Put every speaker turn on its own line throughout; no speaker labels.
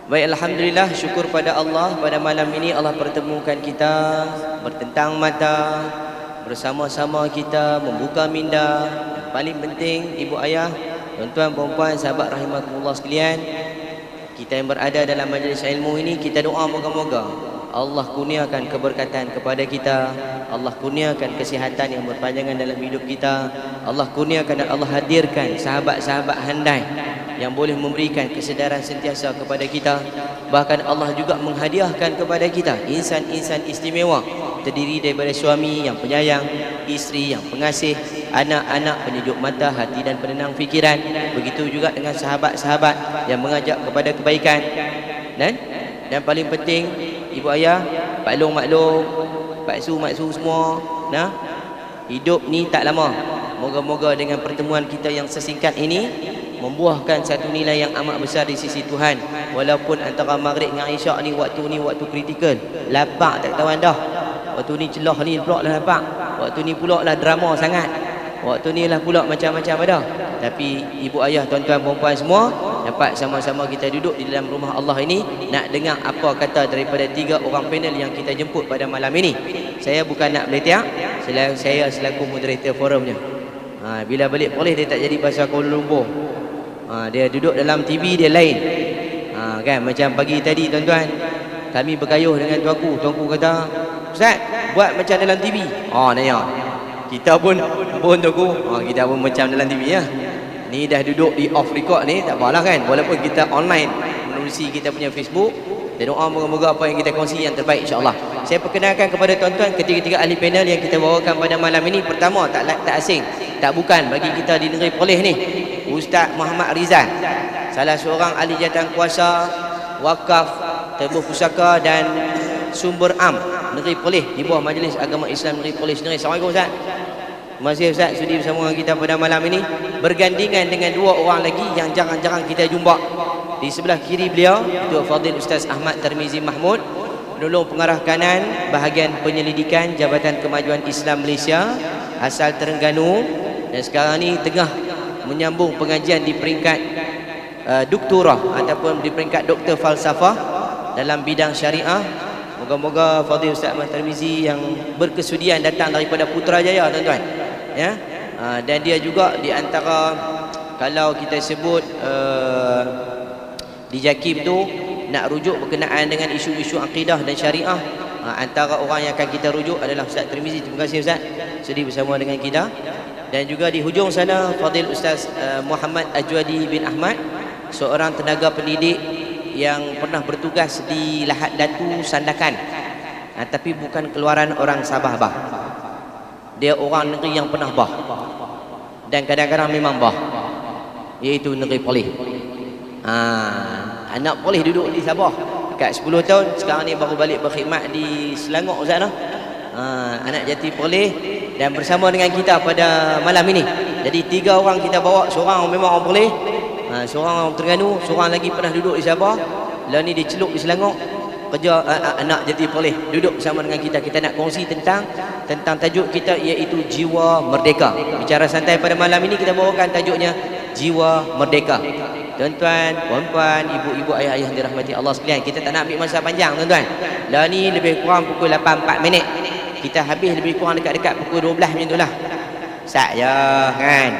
Baik, Alhamdulillah, syukur pada Allah. Pada malam ini Allah pertemukan kita bertentang mata, bersama-sama kita membuka minda. Yang paling penting, ibu ayah, tuan-tuan, puan-puan, sahabat rahimakumullah sekalian, kita yang berada dalam majlis ilmu ini, kita doa moga-moga Allah kurniakan keberkatan kepada kita, Allah kurniakan kesihatan yang berpanjangan dalam hidup kita, Allah kurniakan dan Allah hadirkan sahabat-sahabat handai yang boleh memberikan kesedaran sentiasa kepada kita. Bahkan Allah juga menghadiahkan kepada kita insan-insan istimewa, terdiri daripada suami yang penyayang, isteri yang pengasih, anak-anak penyejuk mata hati dan penenang fikiran. Begitu juga dengan sahabat-sahabat yang mengajak kepada kebaikan. Dan paling penting, ibu ayah, pak long, mak long, pak su, mak su semua, nah, hidup ni tak lama. Moga-moga dengan pertemuan kita yang sesingkat ini membuahkan satu nilai yang amat besar di sisi Tuhan. Walaupun antara maghrib dengan isyak ni waktu kritikal, lapak tak ketahuan dah. Waktu ni celah ni pula lah lapak, waktu ni pula lah drama sangat, waktu ni lah pula macam-macam ada. Tapi ibu ayah, tuan-tuan, puan-puan semua dapat sama-sama kita duduk di dalam rumah Allah ini nak dengar apa kata daripada 3 orang panel yang kita jemput pada malam ini. Saya bukan nak beletiak, saya selaku moderator forumnya. Bila balik boleh dia tak jadi bahasa Kuala Lumpur. Dia duduk dalam TV dia lain. Kan macam pagi tadi, tuan-tuan, kami berkayuh dengan tuanku. Tuanku kata, "Ustaz, buat macam dalam TV." Nanya. Kita pun tuanku, kita pun macam dalam TV ya. Ni dah duduk di off record ni, tak apalah kan. Walaupun kita online menerusi kita punya Facebook. Dan doa moga-moga apa yang kita kongsi yang terbaik, insya-Allah. Saya perkenalkan kepada tuan-tuan ketiga-tiga ahli panel yang kita bawakan pada malam ini. Pertama, tak asing, tak bukan bagi kita di negeri Perlis ni, Ustaz Muhammad Rizal, salah seorang ahli jawatan kuasa, wakaf, terbuh pusaka dan sumber am negeri Perlis, di bawah Majlis Agama Islam negeri Perlis sendiri. Assalamualaikum Ustaz. Terima kasih Ustaz sudi bersama kita pada malam ini, bergandingan dengan 2 orang lagi yang jarang-jarang kita jumpa. Di sebelah kiri beliau itu Fadil Ustaz Ahmad Tarmizi Mahmud, penolong pengarah kanan bahagian penyelidikan Jabatan Kemajuan Islam Malaysia, asal Terengganu, dan sekarang ni tengah menyambung pengajian di peringkat doktorah ataupun di peringkat doktor falsafah dalam bidang syariah. Moga-moga Fadil Ustaz Ahmad Tarmizi yang berkesudian datang daripada Putrajaya, tuan-tuan ya. Dan dia juga di antara, kalau kita sebut di JAKIM tu nak rujuk berkenaan dengan isu-isu akidah dan syariah, antara orang yang akan kita rujuk adalah Ustaz Tarmizi. Terima kasih Ustaz sudi bersama dengan kita. Dan juga di hujung sana Fadil Ustaz Muhammad Ajwadi bin Ahmad, seorang tenaga pendidik yang pernah bertugas di Lahad Datu Sandakan, tapi bukan keluaran orang Sabah bah. Dia orang negeri yang pernah bah, dan kadang-kadang memang bah, iaitu negeri Perlis. Anak Perlis duduk di Sabah dekat 10 tahun, sekarang ni baru balik berkhidmat di Selangor Ustaz lah. Anak jati Perlis, dan bersama dengan kita pada malam ini. Jadi 3 orang kita bawa, seorang memang orang Perlis, seorang orang Terengganu, seorang lagi pernah duduk di Sabah, lalu ni dicelup di Selangor kerja. Anak jati Perlis duduk bersama dengan kita. Kita nak kongsi tentang tajuk kita, iaitu jiwa merdeka. Bicara santai pada malam ini kita bawakan tajuknya jiwa merdeka. Tuan-tuan, puan-puan, ibu-ibu, ayah-ayah yang dirahmati Allah sekalian, kita tak nak ambil masa panjang, tuan-tuan. Lah ni lebih kurang pukul 8:04 minit. Kita habis lebih kurang dekat-dekat pukul 12 macam itulah. Sat je kan.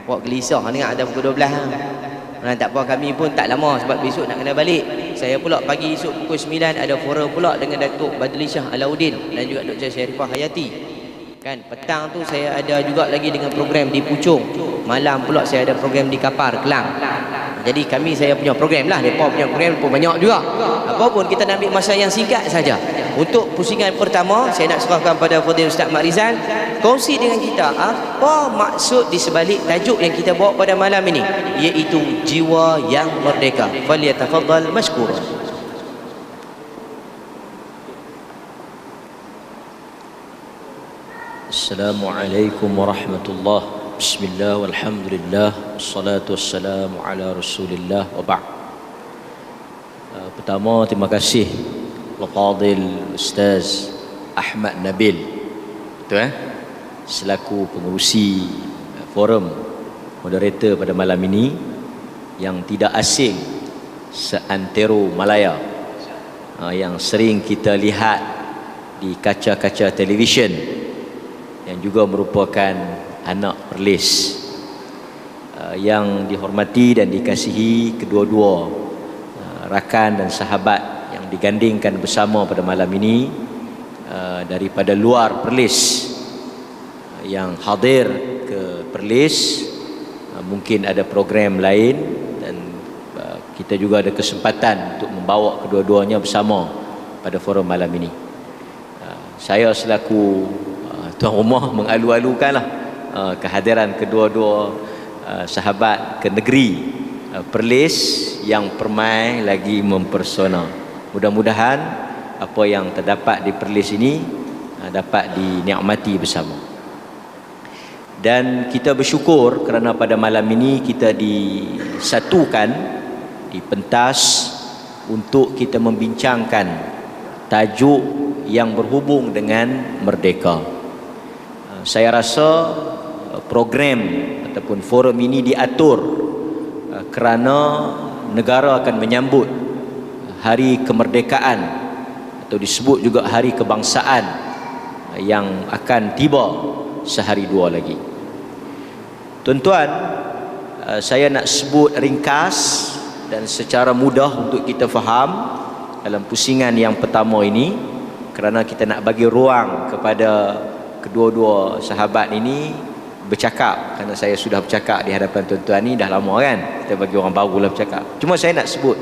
Buat gelisah dengar ada pukul 12. Tak apa, kami pun tak lama sebab besok nak kena balik. Saya pula pagi esok pukul 9 ada forum pula dengan Datuk Badli Shah Alauddin dan juga Dr. Syarifah Hayati. Kan petang tu saya ada juga lagi dengan program di Puchong. Malam pula saya ada program di Kapar, Kelang. Jadi saya punya program lah, mereka punya program pun banyak juga. Apapun kita nak ambil masa yang singkat saja. Untuk pusingan pertama, saya nak serahkan pada Fadil Ustaz Mak Rizal, kongsi dengan kita apa maksud di sebalik tajuk yang kita bawa pada malam ini, iaitu jiwa yang merdeka. Falyatafaddal mashkura.
Assalamualaikum warahmatullahi. Bismillah walhamdulillah wassalatu wassalamu ala rasulillah wa ba'd. Pertama, terima kasih Al-Fadil Ustaz Ahmad Nabil, betul selaku pengerusi forum, moderator pada malam ini, yang tidak asing seantero Malaya yang sering kita lihat di kaca-kaca televisyen, yang juga merupakan anak Perlis. Yang dihormati dan dikasihi kedua-dua rakan dan sahabat yang digandingkan bersama pada malam ini daripada luar Perlis, yang hadir ke Perlis, mungkin ada program lain, dan kita juga ada kesempatan untuk membawa kedua-duanya bersama pada forum malam ini. Saya selaku tuan rumah mengalu-alukanlah kehadiran kedua-dua sahabat ke negeri Perlis yang permai lagi mempesona. Mudah-mudahan apa yang terdapat di Perlis ini dapat dinikmati bersama. Dan kita bersyukur kerana pada malam ini kita disatukan, dipentas untuk kita membincangkan tajuk yang berhubung dengan merdeka. Saya rasa program ataupun forum ini diatur kerana negara akan menyambut hari kemerdekaan, atau disebut juga hari kebangsaan, yang akan tiba sehari dua lagi. Tuan-tuan, saya nak sebut ringkas dan secara mudah untuk kita faham dalam pusingan yang pertama ini, kerana kita nak bagi ruang kepada kedua-dua sahabat ini bercakap, kerana saya sudah bercakap di hadapan tuan-tuan ni dah lama kan, kita bagi orang baru lah bercakap. Cuma saya nak sebut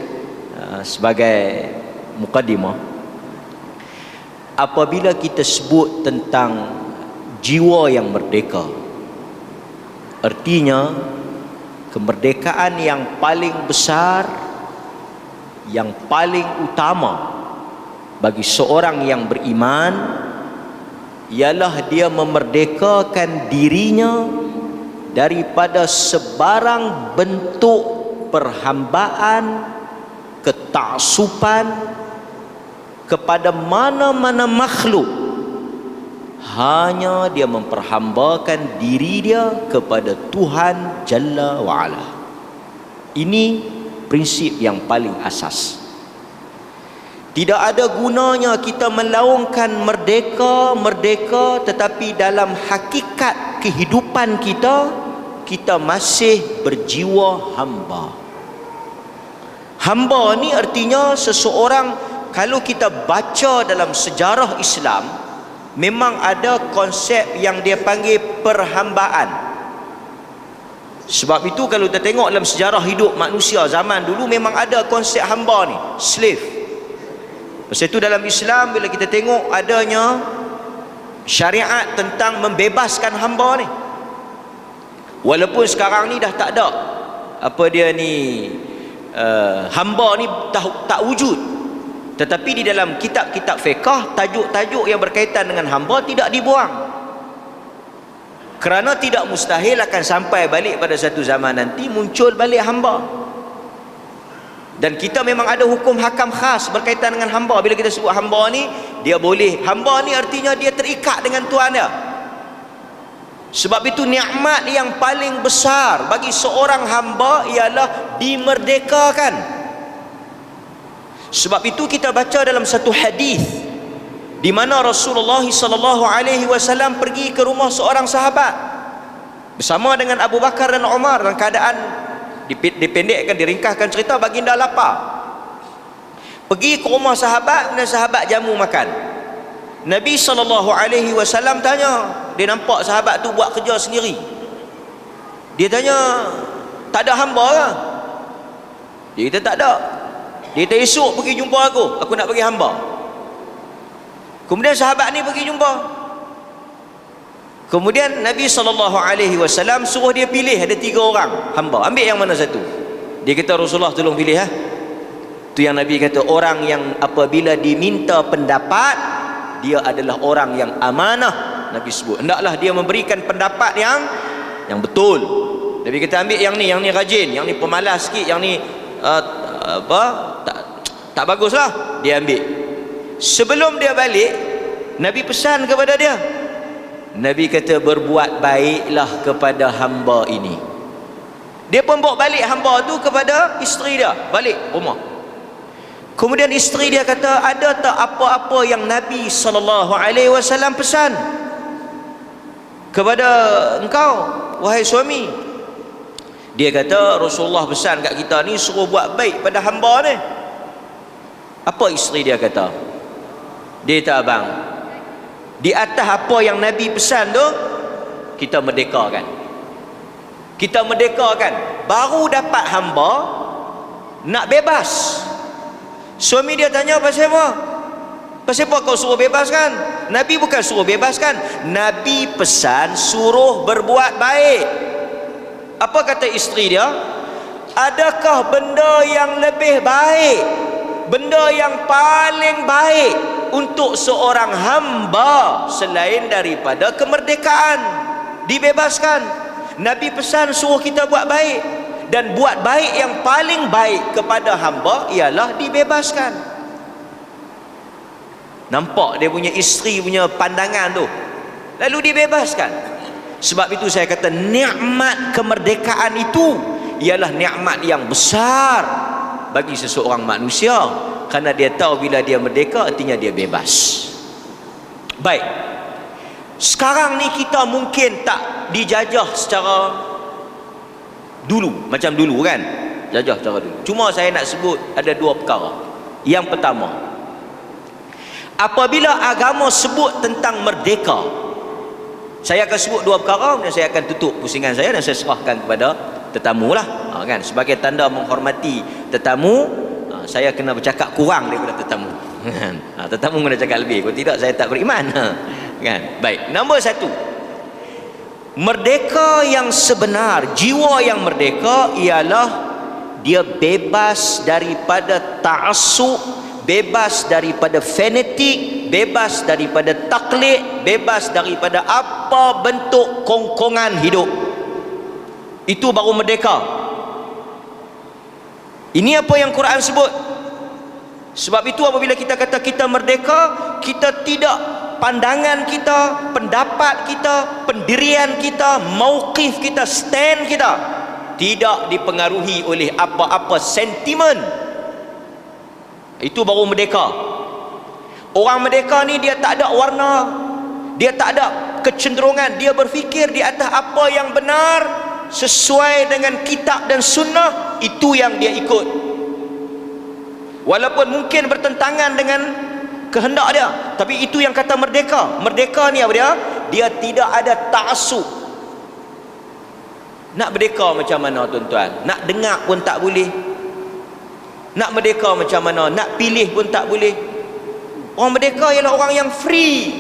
sebagai mukadimah, apabila kita sebut tentang jiwa yang merdeka, artinya kemerdekaan yang paling besar, yang paling utama bagi seorang yang beriman ialah dia memerdekakan dirinya daripada sebarang bentuk perhambaan, ketaksupan kepada mana-mana makhluk. Hanya dia memperhambakan diri dia kepada Tuhan Jalla wa'ala. Ini prinsip yang paling asas. Tidak ada gunanya kita melaungkan merdeka, tetapi dalam hakikat kehidupan kita, kita masih berjiwa hamba. Hamba ni artinya seseorang, kalau kita baca dalam sejarah Islam, memang ada konsep yang dia panggil perhambaan. Sebab itu kalau kita tengok dalam sejarah hidup manusia zaman dulu, memang ada konsep hamba ni, slave. Lepas itu dalam Islam, bila kita tengok adanya syariat tentang membebaskan hamba ni, walaupun sekarang ni dah tak ada apa dia ni, hamba ni tak wujud, tetapi di dalam kitab-kitab fiqh, tajuk-tajuk yang berkaitan dengan hamba tidak dibuang, kerana tidak mustahil akan sampai balik pada satu zaman nanti muncul balik hamba. Dan kita memang ada hukum hakam khas berkaitan dengan hamba. Bila kita sebut hamba ni, dia boleh, hamba ni artinya dia terikat dengan Tuhan dia. Sebab itu nikmat yang paling besar bagi seorang hamba ialah dimerdekakan. Sebab itu kita baca dalam satu hadis di mana Rasulullah SAW pergi ke rumah seorang sahabat bersama dengan Abu Bakar dan Umar, dalam keadaan dipendekkan, diringkaskan cerita, baginda lapar. Pergi ke rumah sahabat dan sahabat jamu makan. Nabi SAW tanya, dia nampak sahabat tu buat kerja sendiri. Dia tanya, tak ada hamba ke? Dia kata tak ada. Dia kata esok pergi jumpa aku nak bagi hamba. Kemudian sahabat ni pergi jumpa. Kemudian Nabi SAW suruh dia pilih, ada 3 orang hamba, ambil yang mana satu. Dia kata, Rasulullah tolong pilih ha. Tu yang Nabi kata, orang yang apabila diminta pendapat, dia adalah orang yang amanah. Nabi sebut, hendaklah dia memberikan pendapat yang betul. Nabi kata, ambil yang ni rajin, yang ni pemalas sikit, yang ni tak baguslah. Dia ambil. Sebelum dia balik, Nabi pesan kepada dia, Nabi kata, berbuat baiklah kepada hamba ini. Dia pun bawa balik hamba tu kepada isteri dia, balik rumah. Kemudian isteri dia kata, ada tak apa-apa yang Nabi SAW pesan kepada engkau, wahai suami? Dia kata, Rasulullah pesan kat kita ni suruh buat baik pada hamba ni. Apa isteri dia kata? Dia kata, abang, di atas apa yang Nabi pesan tu, kita merdekakan. Kita merdekakan. Baru dapat hamba, nak bebas. Suami dia tanya, pasal apa? Pasal apa kau suruh bebaskan? Nabi bukan suruh bebaskan, Nabi pesan suruh berbuat baik. Apa kata isteri dia? Adakah benda yang lebih baik, benda yang paling baik untuk seorang hamba selain daripada kemerdekaan, dibebaskan? Nabi pesan suruh kita buat baik, dan buat baik yang paling baik kepada hamba ialah dibebaskan. Nampak dia punya isteri punya pandangan tu, lalu dibebaskan. Sebab itu saya kata, nikmat kemerdekaan itu ialah nikmat yang besar bagi seseorang manusia, kerana dia tahu bila dia merdeka artinya dia bebas. Baik, sekarang ni kita mungkin tak dijajah secara dulu, macam dulu kan, jajah secara dulu. Cuma saya nak sebut ada dua perkara. Yang pertama, apabila agama sebut tentang merdeka, saya akan sebut dua perkara, dan saya akan tutup pusingan saya dan saya serahkan kepada tetamu lah, kan? Sebagai tanda menghormati tetamu, saya kena bercakap kurang daripada tetamu. Tetamu kena cakap lebih, kalau tidak saya tak beriman. Kan? Baik, nombor satu, merdeka yang sebenar, jiwa yang merdeka ialah dia bebas daripada ta'assub, bebas daripada fanatik, bebas daripada taklid, bebas daripada apa bentuk kongkongan hidup. Itu baru merdeka. Ini apa yang Quran sebut. Sebab itu apabila kita kata kita merdeka, kita tidak, pandangan kita, pendapat kita, pendirian kita, mauqif kita, stand kita tidak dipengaruhi oleh apa-apa sentimen. Itu baru merdeka. Orang merdeka ni dia tak ada warna, dia tak ada kecenderungan, dia berfikir di atas apa yang benar sesuai dengan kitab dan sunnah, itu yang dia ikut. Walaupun mungkin bertentangan dengan kehendak dia, tapi itu yang kata merdeka. Merdeka ni apa dia? Dia tidak ada ta'assub. Nak merdeka macam mana tuan-tuan? Nak dengar pun tak boleh. Nak merdeka macam mana? Nak pilih pun tak boleh. Orang merdeka ialah orang yang free.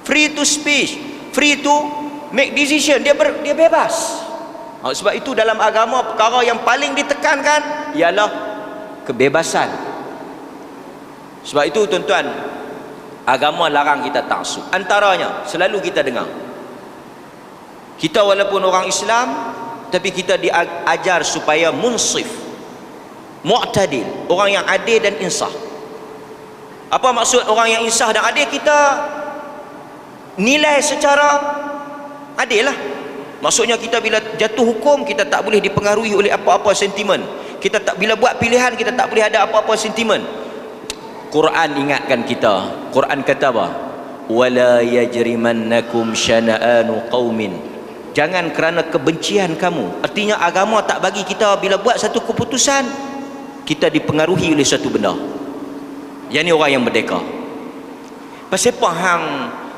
Free to speech, free to make decision. Dia bebas. Sebab itu dalam agama perkara yang paling ditekankan ialah kebebasan. Sebab itu tuan-tuan, agama larang kita ta'assub. Antaranya, selalu kita dengar, kita walaupun orang Islam, tapi kita diajar supaya munsif, mu'tadil, orang yang adil dan insaf. Apa maksud orang yang insaf dan adil? Kita nilai secara adil lah. Maksudnya kita bila jatuh hukum, kita tak boleh dipengaruhi oleh apa-apa sentimen. Kita tak, bila buat pilihan, kita tak boleh ada apa-apa sentimen. Quran ingatkan kita. Quran kata apa? Wala yajrimannakum syana'anu qaumin. Jangan kerana kebencian kamu. Artinya agama tak bagi kita bila buat satu keputusan, kita dipengaruhi oleh satu benda. Yang ni orang yang merdeka. Pasal apa hang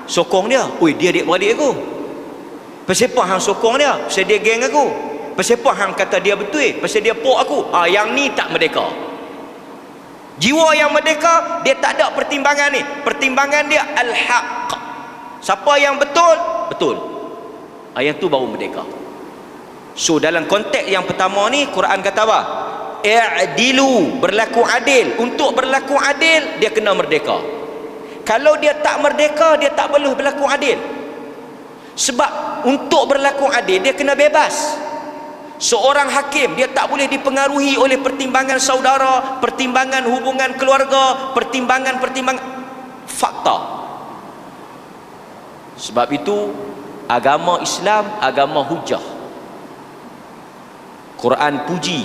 sokong dia? Oi, dia adik-beradik aku. Pasal apa hang sokong dia? Pasal dia geng aku. Pasal apa hang kata dia betul? Pasal dia pok aku. Yang ni tak merdeka. Jiwa yang merdeka, dia tak ada pertimbangan ni. Pertimbangan dia al-haq. Siapa yang betul, betul. Yang tu baru merdeka. So dalam konteks yang pertama ni, Quran kata apa? I'dilu, berlaku adil. Untuk berlaku adil, dia kena merdeka. Kalau dia tak merdeka, dia tak boleh berlaku adil. Sebab untuk berlaku adil, dia kena bebas. Seorang hakim, dia tak boleh dipengaruhi oleh pertimbangan saudara, pertimbangan hubungan keluarga, pertimbangan fakta. Sebab itu agama Islam agama hujah. Quran puji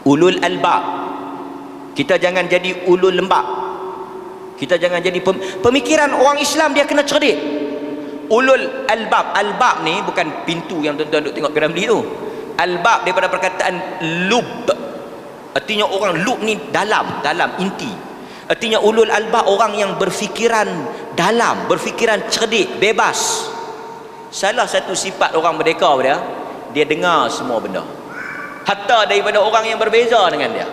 ulul albab. Kita jangan jadi ulul lembab. Kita jangan jadi pemikiran orang Islam dia kena cerdik. Ulul albab. Albab ni bukan pintu yang tuan-tuan duk tengok Piramli tu. Albab daripada perkataan lub. Artinya orang lub ni dalam inti. Artinya ulul albab orang yang berfikiran dalam, berfikiran cerdik, bebas. Salah satu sifat orang merdeka dia dengar semua benda. Hatta daripada orang yang berbeza dengan dia.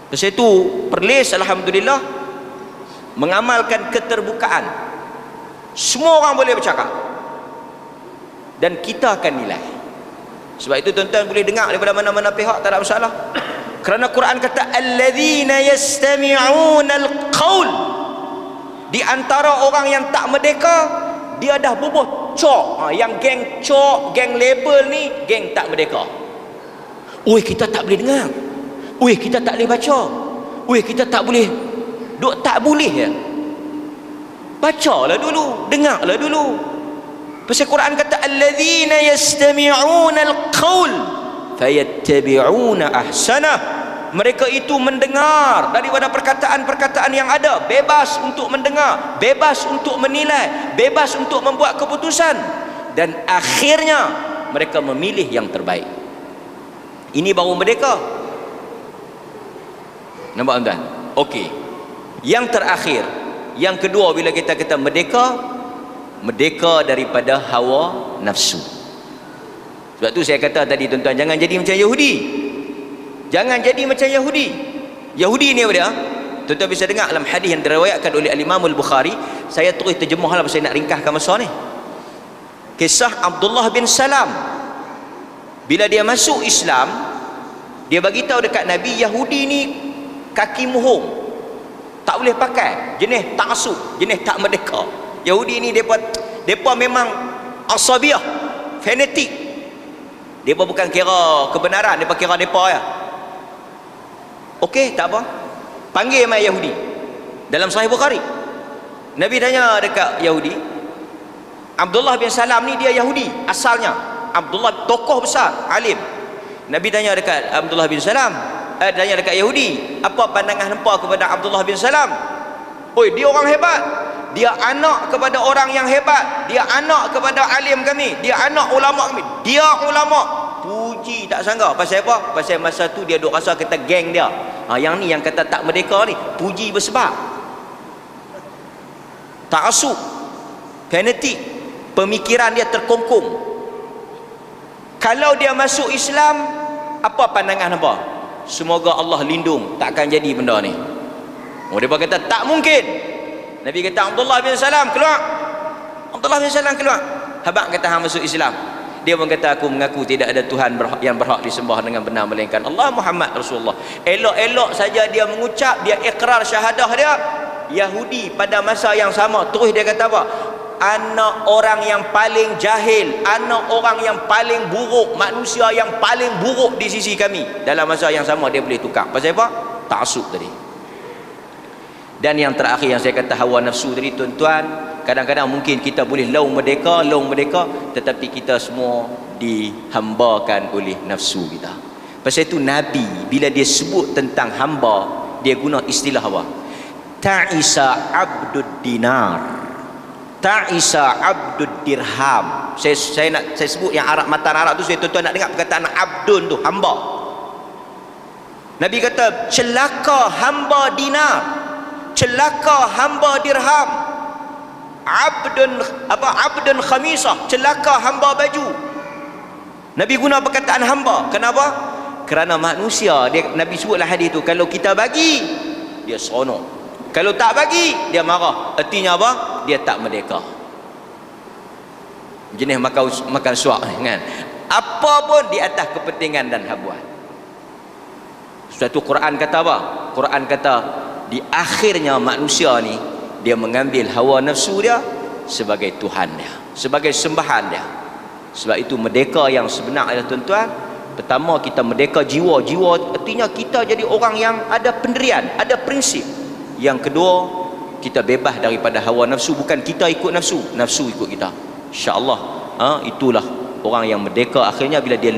Pasal itu Perlis alhamdulillah mengamalkan keterbukaan. Semua orang boleh bercakap. Dan kita akan nilai. Sebab itu tuan-tuan boleh dengar daripada mana-mana pihak, tak ada masalah. Kerana Quran kata alladzina yastami'una alqaul. Di antara orang yang tak merdeka, dia dah bubuh cok. Yang geng cok, geng label ni, geng tak merdeka. Oi, kita tak boleh dengar. Oi, kita tak boleh baca. Oi, kita tak boleh. Duk tak boleh ya. Bacalah dulu, dengarlah dulu. Pasal Quran kata alladzina yastami'una alqaul fayattabi'una ahsanah. Mereka itu mendengar daripada perkataan-perkataan yang ada, bebas untuk mendengar, bebas untuk menilai, bebas untuk membuat keputusan, dan akhirnya mereka memilih yang terbaik. Ini baru merdeka. Nampak tuan? Okey. Yang terakhir, yang kedua, bila kita kata merdeka, merdeka daripada hawa nafsu. Sebab tu saya kata tadi tuan-tuan, jangan jadi macam Yahudi. Jangan jadi macam Yahudi. Yahudi ni apa dia? Tuan-tuan bisa dengar dalam hadis yang diriwayatkan oleh Al-Imam Al-Bukhari. Saya terus terjemahlah pasal saya nak ringkaskan masa ni. Kisah Abdullah bin Salam. Bila dia masuk Islam, dia bagi tahu dekat Nabi, Yahudi ni kaki muhung, tak boleh pakai, jenis ta'assub, jenis tak merdeka. Yahudi ni depa memang asabiah, fanatik. Depa bukan kira kebenaran, depa kira depa ya. Okey, tak apa. Panggil mai Yahudi. Dalam Sahih Bukhari, Nabi tanya dekat Yahudi, Abdullah bin Salam ni dia Yahudi asalnya. Abdullah tokoh besar, alim. Nabi tanya dekat Abdullah bin Salam, tanya dekat Yahudi, apa pandangan hampa kepada Abdullah bin Salam? Oi, dia orang hebat. Dia anak kepada orang yang hebat. Dia anak kepada alim kami. Dia anak ulama kami. Dia ulama. Puji tak sangka. Pasal apa? Pasal masa tu dia duk rasa kata geng dia. Yang ni yang kata tak merdeka ni, puji bersebab. Ta'assub, fanatik, pemikiran dia terkongkong. Kalau dia masuk Islam, apa pandangan apa? Semoga Allah lindung, takkan jadi benda ni. Oh, dia kata tak mungkin. Nabi kata Abdullah bin Salam keluar. Abdullah bin Salam keluar. Habaq kata hang masuk Islam. Dia pun kata aku mengaku tidak ada Tuhan yang berhak disembah dengan benar melainkan Allah, Muhammad Rasulullah. Elok-elok saja dia mengucap, dia ikrar syahadah dia. Yahudi pada masa yang sama terus dia kata apa? Anak orang yang paling jahil, anak orang yang paling buruk, manusia yang paling buruk di sisi kami. Dalam masa yang sama dia boleh tukar. Pasal apa? Ta'assub tadi. Dan yang terakhir yang saya kata hawa nafsu tadi tuan-tuan, kadang-kadang mungkin kita boleh laung merdeka, tetapi kita semua dihambakan oleh nafsu kita. Pasal itu Nabi bila dia sebut tentang hamba, dia guna istilah apa? Ta'isa abdud dinar, ta'isa abdud dirham. Saya sebut yang Arab, matan Arab tu, saya tuan-tuan nak dengar perkataan abdun tu, hamba. Nabi kata celaka hamba dinar, celaka hamba dirham, abdun khamisah, celaka hamba baju. Nabi guna perkataan hamba. Kenapa? Kerana manusia, Nabi sebutlah hadis tu, kalau kita bagi dia seronok, kalau tak bagi dia marah. Artinya apa? Dia tak merdeka. Jenis makan suap kan, apa pun di atas kepentingan dan habuan. Suatu Quran kata apa? Quran kata di akhirnya manusia ni dia mengambil hawa nafsu dia sebagai Tuhan dia, sebagai sembahan dia. Sebab itu merdeka yang sebenar adalah tuan-tuan, pertama kita merdeka jiwa. Jiwa artinya kita jadi orang yang ada pendirian, ada prinsip. Yang kedua, kita bebas daripada hawa nafsu. Bukan kita ikut nafsu, nafsu ikut kita. InsyaAllah itulah orang yang merdeka akhirnya bila dia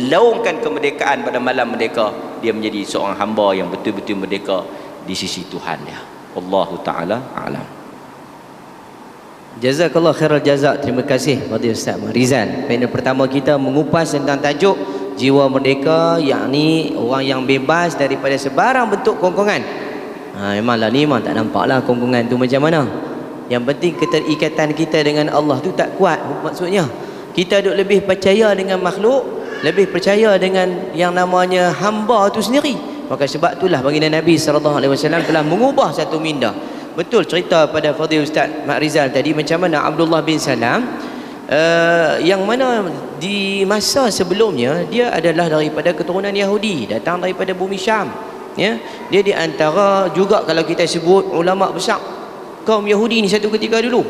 laungkan kemerdekaan pada malam merdeka, dia menjadi seorang hamba yang betul-betul merdeka di sisi Tuhan dia. Wallahu taala a'lam.
Jazakallah khairal jazak. Terima kasih kepada Ustaz Rizal. Panel pertama kita mengupas tentang tajuk jiwa merdeka, yakni orang yang bebas daripada sebarang bentuk kongkongan. Memanglah ni memang tak nampaklah kongkongan tu macam mana. Yang penting keterikatan kita dengan Allah tu tak kuat. Maksudnya kita duk lebih percaya dengan makhluk, lebih percaya dengan yang namanya hamba tu sendiri. Maka sebab itulah baginda Nabi SAW telah mengubah satu minda. Betul cerita pada Fadil Ustaz Mak Rizal tadi macam mana Abdullah bin Salam, yang mana di masa sebelumnya dia adalah daripada keturunan Yahudi, datang daripada bumi Syam, ya. Dia di antara juga kalau kita sebut ulama besar kaum Yahudi ni satu ketika dulu,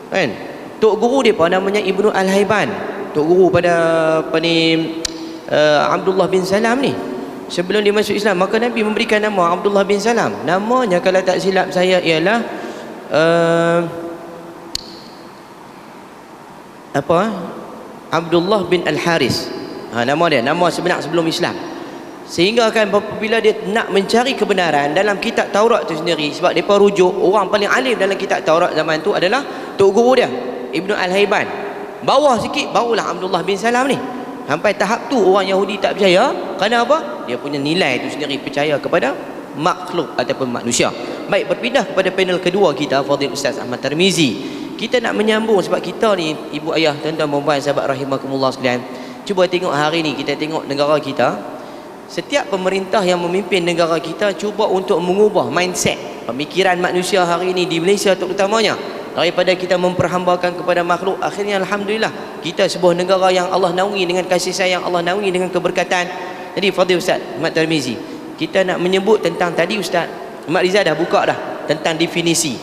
kan. Tok guru dia namanya Ibnu Al-Haiban, tok guru pada Abdullah bin Salam ni sebelum dia masuk Islam. Maka Nabi memberikan nama Abdullah bin Salam. Namanya kalau tak silap saya ialah Abdullah bin Al-Haris. Nama dia, nama sebenar sebelum Islam. Sehingga kan apabila dia nak mencari kebenaran dalam kitab Taurat tu sendiri, sebab mereka rujuk orang paling alim dalam kitab Taurat zaman tu adalah tok guru dia Ibnu Al-Haiban. Bawah sikit barulah Abdullah bin Salam ni. Sampai tahap tu orang Yahudi tak percaya. Kerana apa? Dia punya nilai tu sendiri, percaya kepada makhluk ataupun manusia. Baik, berpindah kepada panel kedua kita, Fadil Ustaz Ahmad Tarmizi. Kita nak menyambung sebab kita ni ibu ayah, tuan-tuan dan puan sahabat rahimakumullah sekalian. Cuba tengok hari ni, kita tengok negara kita. Setiap pemerintah yang memimpin negara kita cuba untuk mengubah mindset, pemikiran manusia hari ini di Malaysia terutamanya, daripada kita memperhambakan kepada makhluk. Akhirnya alhamdulillah kita sebuah negara yang Allah naungi dengan kasih sayang, Allah naungi dengan keberkatan. Jadi Fadil Ustaz Ahmad Tarmizi, kita nak menyebut tentang tadi Ustaz Mak Rizal dah buka dah tentang definisi.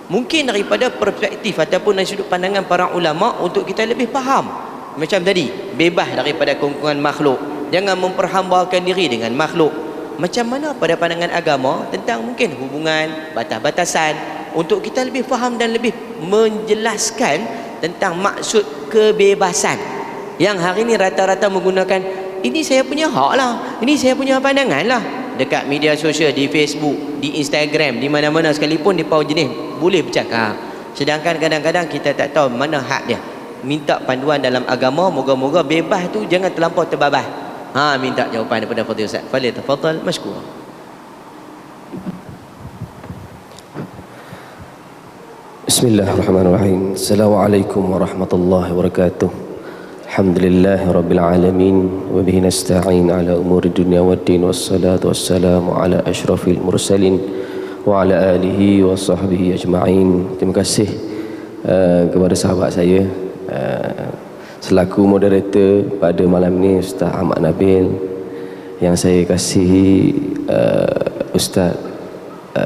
Mungkin daripada perspektif ataupun dari sudut pandangan para ulama untuk kita lebih faham. Macam tadi, bebas daripada kongkongan makhluk, jangan memperhambakan diri dengan makhluk. Macam mana pada pandangan agama tentang mungkin hubungan, batas-batasan, untuk kita lebih faham dan lebih menjelaskan tentang maksud kebebasan yang hari ini rata-rata menggunakan ini saya punya hak lah, ini saya punya pandangan lah. Dekat media sosial, di Facebook, di Instagram, di mana-mana sekalipun mereka jenis boleh bercakap, sedangkan kadang-kadang kita tak tahu mana hak dia. Minta panduan dalam agama, moga-moga bebas tu jangan terlampau terbabas. Minta jawapan daripada Fadil Ustaz. Fadil tafadhal mashkur.
Bismillahirrahmanirrahim. Assalamualaikum warahmatullahi wabarakatuh. Alhamdulillahirabbil alamin wa bihi nasta'in ala umuri dunya waddin, wassalatu wassalamu ala asyrafil mursalin wa ala alihi wa sahbihi ajma'in. Terima kasih kepada sahabat saya selaku moderator pada malam ini, Ustaz Ahmad Nabil, yang saya kasihi Ustaz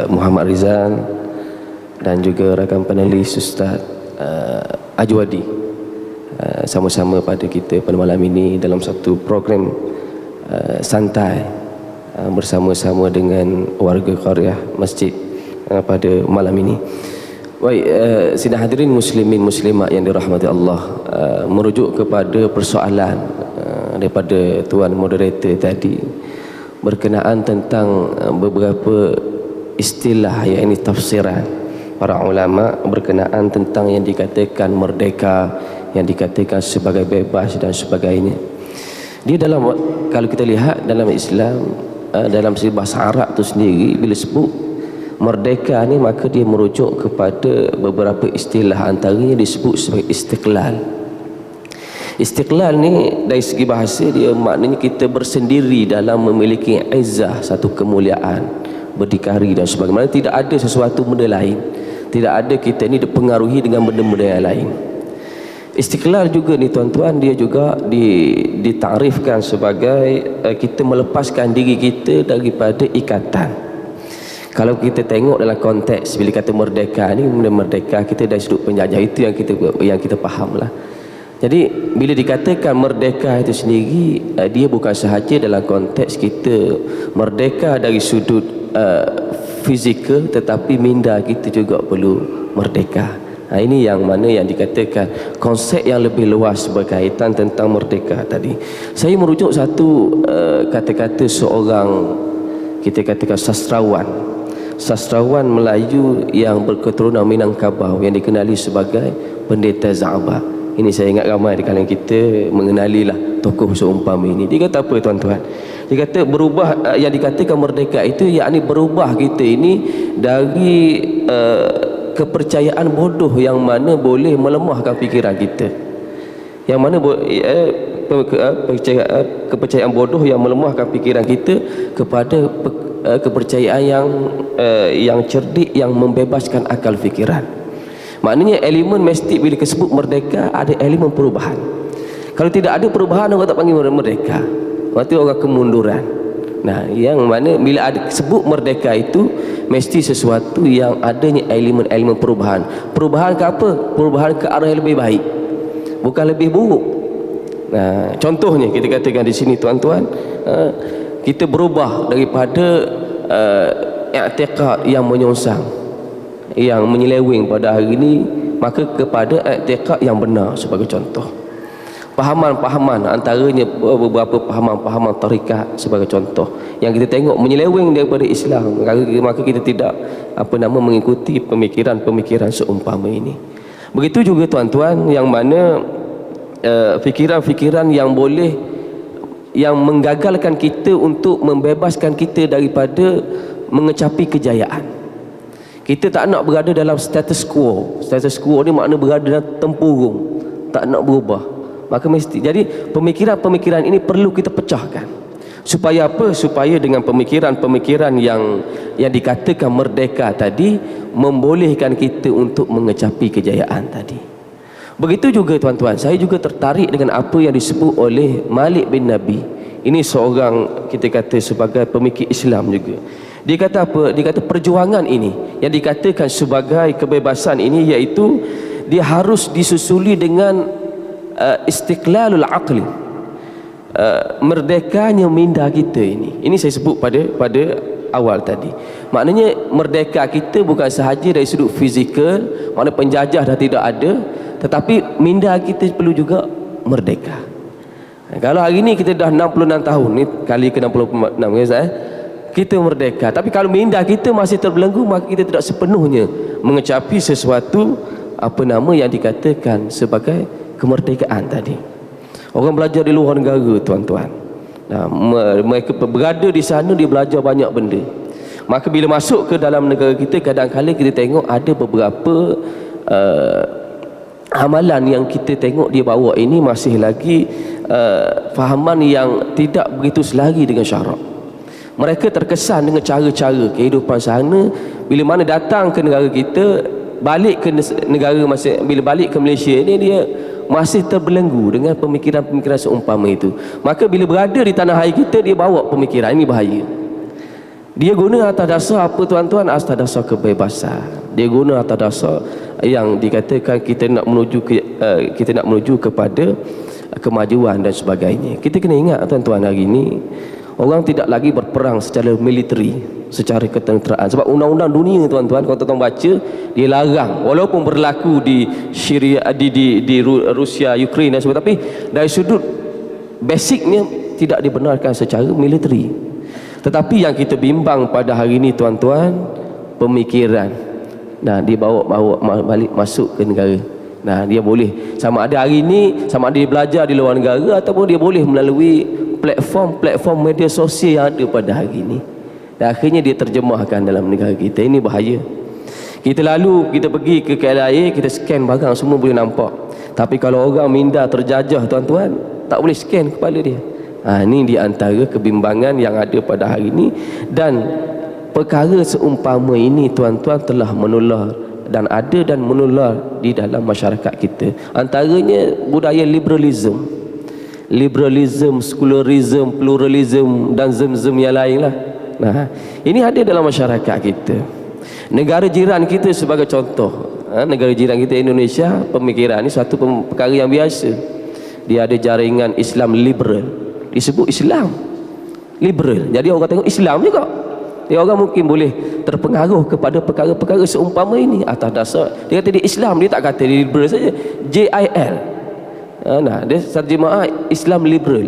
Muhammad Rizal, dan juga rakan panelis Ustaz Ajwadi. Sama-sama pada kita pada malam ini dalam satu program santai bersama-sama dengan warga qaryah masjid pada malam ini. Baik, sidang hadirin muslimin muslimat yang dirahmati Allah, merujuk kepada persoalan daripada tuan moderator tadi berkenaan tentang beberapa istilah, yakni tafsiran para ulama berkenaan tentang yang dikatakan merdeka, yang dikatakan sebagai bebas dan sebagainya. Dia dalam, kalau kita lihat dalam Islam, dalam segi bahasa Arab tu sendiri, bila sebut merdeka ni maka dia merujuk kepada beberapa istilah, antaranya disebut sebagai istiqlal. Istiqlal ni dari segi bahasa dia maknanya kita bersendiri dalam memiliki izzah, satu kemuliaan, berdikari dan sebagainya. Tidak ada sesuatu benda lain, tidak ada kita ni dipengaruhi dengan benda-benda yang lain. Istiqlal juga ni tuan-tuan, dia juga ditarifkan sebagai kita melepaskan diri kita daripada ikatan. Kalau kita tengok dalam konteks bila kata merdeka ni, merdeka kita dari sudut penjajah, itu yang kita faham lah. Jadi bila dikatakan merdeka itu sendiri, dia bukan sahaja dalam konteks kita merdeka dari sudut fizikal, tetapi minda kita juga perlu merdeka. Ini yang mana yang dikatakan konsep yang lebih luas berkaitan tentang merdeka tadi. Saya merujuk satu kata-kata seorang, kita katakan sastrawan Melayu yang berketurunan Minangkabau yang dikenali sebagai Pendeta Za'abah. Ini saya ingat ramai di kalangan kita mengenalilah tokoh seumpama ini. Dia kata apa tuan-tuan? Dia kata berubah, yang dikatakan merdeka itu yakni berubah kita ini dari kepercayaan bodoh yang mana boleh melemahkan fikiran kita. Yang mana kepercayaan bodoh yang melemahkan fikiran kita kepada kepercayaan yang cerdik yang membebaskan akal fikiran. Maknanya elemen mesti bila disebut merdeka ada elemen perubahan. Kalau tidak ada perubahan orang tak panggil merdeka. Waktu orang kemunduran. Nah, yang mana bila ada sebut merdeka itu mesti sesuatu yang adanya elemen-elemen perubahan. Perubahan ke apa? Perubahan ke arah yang lebih baik, bukan lebih buruk. Nah, contohnya kita katakan di sini tuan-tuan, kita berubah daripada i'tiqad yang menyongsang, yang menyeleweng pada hari ini, maka kepada i'tiqad yang benar. Sebagai contoh, pahaman-pahaman, antaranya beberapa pahaman-pahaman tarikat sebagai contoh yang kita tengok menyeleweng daripada Islam, maka kita tidak mengikuti pemikiran-pemikiran seumpama ini. Begitu juga tuan-tuan, yang mana fikiran-fikiran yang boleh, yang menggagalkan kita untuk membebaskan kita daripada mengecapi kejayaan. Kita tak nak berada dalam status quo. Status quo ni makna berada dalam tempurung, tak nak berubah. Maka mesti, jadi pemikiran-pemikiran ini perlu kita pecahkan. Supaya apa? Supaya dengan pemikiran-pemikiran yang dikatakan merdeka tadi membolehkan kita untuk mengecapi kejayaan tadi. Begitu juga tuan-tuan, saya juga tertarik dengan apa yang disebut oleh Malik bin Nabi. Ini seorang, kita kata sebagai pemikir Islam juga. Dia kata apa? Dia kata perjuangan ini yang dikatakan sebagai kebebasan ini, iaitu dia harus disusuli dengan istiqlalul aqli, merdekanya minda kita ini. Ini saya sebut pada awal tadi. Maknanya merdeka kita bukan sahaja dari sudut fizikal, makna penjajah dah tidak ada, tetapi minda kita perlu juga merdeka. Kalau hari ini kita dah 66 tahun ni, kali ke 66 kita merdeka, tapi kalau minda kita masih terbelenggu, maka kita tidak sepenuhnya mengecapi sesuatu yang dikatakan sebagai kemerdekaan tadi. Orang belajar di luar negara tuan-tuan, mereka berada di sana, dia belajar banyak benda. Maka bila masuk ke dalam negara kita, kadang-kadang kita tengok ada beberapa amalan yang kita tengok dia bawa ini masih lagi fahaman yang tidak begitu selari dengan syarak. Mereka terkesan dengan cara-cara kehidupan sana. Bila mana datang ke negara kita, balik ke negara bila balik ke Malaysia ni, dia masih terbelenggu dengan pemikiran-pemikiran seumpama itu. Maka bila berada di tanah air kita, dia bawa pemikiran ini, bahaya. Dia guna atas dasar apa tuan-tuan? Atas dasar kebebasan. Dia guna atas dasar yang dikatakan kita nak menuju kepada kemajuan dan sebagainya. Kita kena ingat tuan-tuan, hari ini orang tidak lagi berperang secara militeri, secara ketenteraan. Sebab undang-undang dunia tuan-tuan, kalau tuan-tuan baca, dia larang, walaupun berlaku di Syria, di Rusia, Ukraine dan sebagainya, tapi dari sudut basicnya tidak dibenarkan secara militeri. Tetapi yang kita bimbang pada hari ini tuan-tuan, pemikiran. Nah, dia bawa balik masuk ke negara. Nah, dia boleh sama ada hari ini, sama ada dia belajar di luar negara, ataupun dia boleh melalui platform media sosial yang ada pada hari ini. Dan akhirnya dia terjemahkan dalam negara kita. Ini bahaya. Kita pergi ke KLIA, kita scan barang, semua boleh nampak. Tapi kalau orang minda terjajah tuan-tuan, tak boleh scan kepala dia. Ini di antara kebimbangan yang ada pada hari ini. Dan perkara seumpama ini tuan-tuan telah menular dan ada dan menular di dalam masyarakat kita. Antaranya budaya liberalism, sekularism, pluralism dan zem-zem yang lain lah. Nah, ini ada dalam masyarakat kita. Negara jiran kita sebagai contoh, negara jiran kita Indonesia, pemikiran ini satu perkara yang biasa. Dia ada jaringan Islam liberal, disebut Islam liberal. Jadi orang tengok Islam juga. Dia orang mungkin boleh terpengaruh kepada perkara-perkara seumpama ini atas dasar dia kata dia Islam, dia tak kata dia liberal saja. JIL. Nah, dia terjemahan Islam liberal.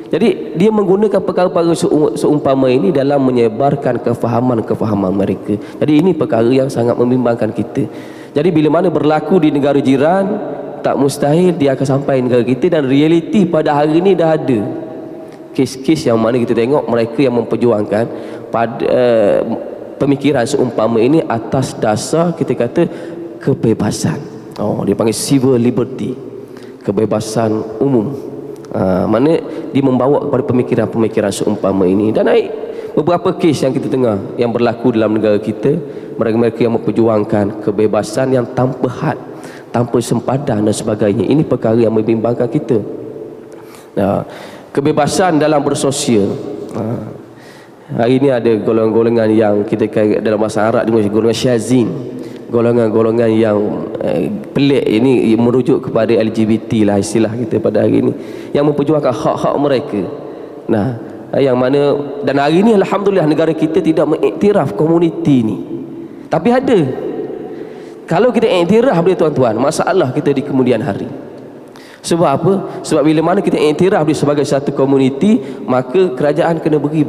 Jadi dia menggunakan perkara-perkara seumpama ini dalam menyebarkan kefahaman-kefahaman mereka. Jadi ini perkara yang sangat membimbangkan kita. Jadi bila mana berlaku di negara jiran, tak mustahil dia akan sampai negara kita, dan realiti pada hari ini dah ada kes-kes yang mana kita tengok mereka yang memperjuangkan pada pemikiran seumpama ini atas dasar kita kata kebebasan. Dia panggil civil liberty, kebebasan umum. Mana dia membawa kepada pemikiran-pemikiran seumpama ini. Dan beberapa kes yang kita dengar yang berlaku dalam negara kita, mereka-mereka yang memperjuangkan kebebasan yang tanpa had, tanpa sempadan dan sebagainya. Ini perkara yang membimbangkan kita. Kebebasan dalam bersosial. Hari ini ada golongan-golongan yang kita dalam bahasa Arab dengan golongan syazin, golongan-golongan yang pelik. Ini merujuk kepada LGBT lah istilah kita pada hari ini, yang memperjuangkan hak-hak mereka. Yang mana, dan hari ini alhamdulillah negara kita tidak mengiktiraf komuniti ini. Tapi ada. Kalau kita iktiraf dia tuan-tuan, masalah kita di kemudian hari. Sebab apa? Sebab bila mana kita iktiraf dia sebagai satu komuniti, maka kerajaan kena beri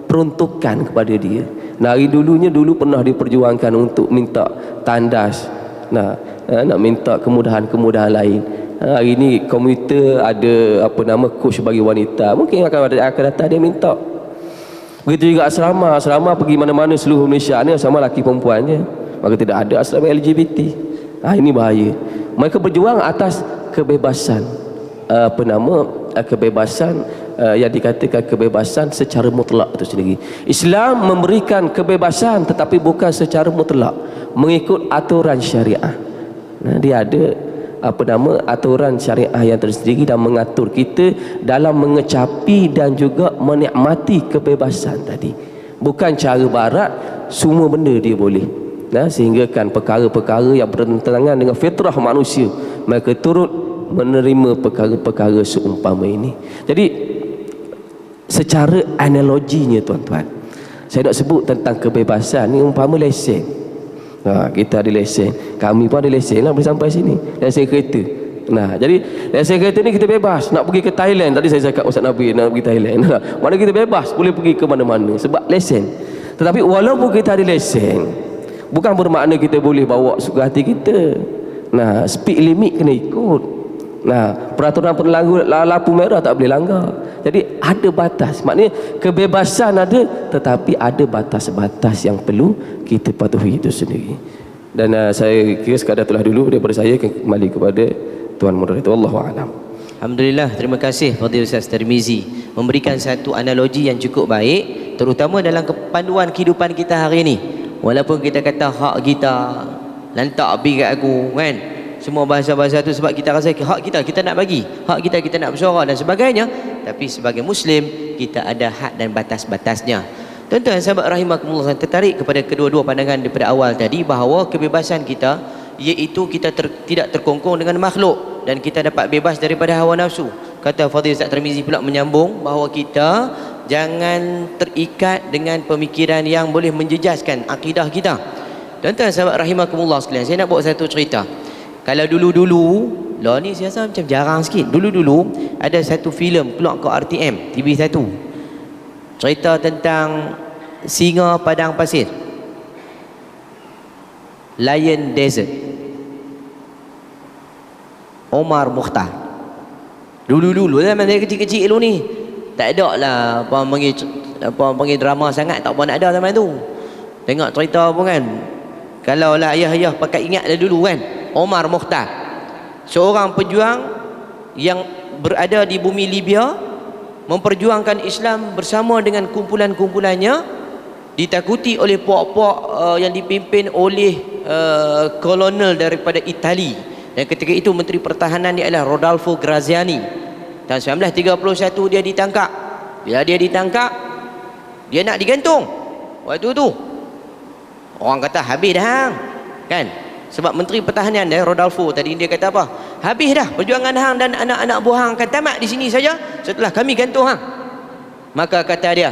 peruntukan kepada dia. Hari dulu pernah diperjuangkan untuk minta tandas, nak minta kemudahan-kemudahan lain. Hari ini komuter ada coach bagi wanita, mungkin akan datang dia minta. Begitu juga asrama pergi mana-mana seluruh Malaysia ni sama lelaki perempuan je, maka tidak ada asrama LGBT. Ini bahaya. Mereka berjuang atas kebebasan, kebebasan yang dikatakan kebebasan secara mutlak itu sendiri. Islam memberikan kebebasan tetapi bukan secara mutlak, mengikut aturan syariah. Dia ada aturan syariah yang tersendiri dan mengatur kita dalam mengecapi dan juga menikmati kebebasan tadi. Bukan cara barat, semua benda dia boleh. Sehingga kan perkara-perkara yang bertentangan dengan fitrah manusia, mereka turut menerima perkara-perkara seumpama ini. Jadi secara analoginya tuan-tuan, saya nak sebut tentang kebebasan ni umpama lesen. Kita ada lesen, kami pun ada lesen lah, boleh sampai sini, lesen kereta. Jadi lesen kereta ni kita bebas nak pergi ke Thailand. Tadi saya cakap Ustaz Nabi nak pergi Thailand. Mana kita bebas boleh pergi ke mana-mana sebab lesen. Tetapi walaupun kita ada lesen, bukan bermakna kita boleh bawa suka hati kita. Speed limit kena ikut. Peraturan lampu merah tak boleh langgar. Jadi ada batas. Maknanya kebebasan ada, tetapi ada batas-batas yang perlu kita patuhi itu sendiri. Dan saya kira sekadar itulah dulu daripada saya, kembali kepada Tuan Moderator. Wallahu a'lam.
Alhamdulillah, terima kasih Fadil Ustaz Tirmizi memberikan satu analogi yang cukup baik, terutama dalam panduan kehidupan kita hari ini. Walaupun kita kata hak kita, lantak habis kat aku kan, semua bahasa-bahasa tu sebab kita rasa hak kita nak bagi, hak kita nak bersuara dan sebagainya. Tapi sebagai Muslim kita ada hak dan batas-batasnya. Tuan-tuan sahabat rahimakumullah, tertarik kepada kedua-dua pandangan daripada awal tadi, bahawa kebebasan kita iaitu kita tidak terkongkong dengan makhluk dan kita dapat bebas daripada hawa nafsu. Kata Fadil Ustaz Tirmizi pula menyambung bahawa kita jangan terikat dengan pemikiran yang boleh menjejaskan akidah kita. Tuan-tuan sahabat rahimakumullah sekalian, saya nak bawa satu cerita. Kalau dulu-dulu, lah ni saya rasa macam jarang sikit. Dulu-dulu ada satu filem keluar ke RTM TV1. Cerita tentang singa padang pasir, Lion Desert, Omar Mukhtar. Dulu-dulu zaman saya kecil-kecil dulu ni, tak ada lah apa panggil drama sangat, tak apa nak ada zaman tu. Tengok cerita pun kan, kalau lah ayah-ayah pakai ingat dah dulu kan, Omar Mukhtar, seorang pejuang yang berada di bumi Libya, memperjuangkan Islam bersama dengan kumpulan-kumpulannya, ditakuti oleh puak-puak yang dipimpin oleh kolonel daripada Itali. Dan ketika itu Menteri Pertahanan dia adalah Rodolfo Graziani. Tahun 1931 dia ditangkap. Bila dia ditangkap, dia nak digantung. Waktu tu orang kata habis dah hang, kan? Sebab Menteri Pertahanan dia Rodolfo tadi dia kata apa? Habis dah perjuangan hang dan anak-anak buah hang akan tamat di sini saja setelah kami gantung hang. Maka kata dia,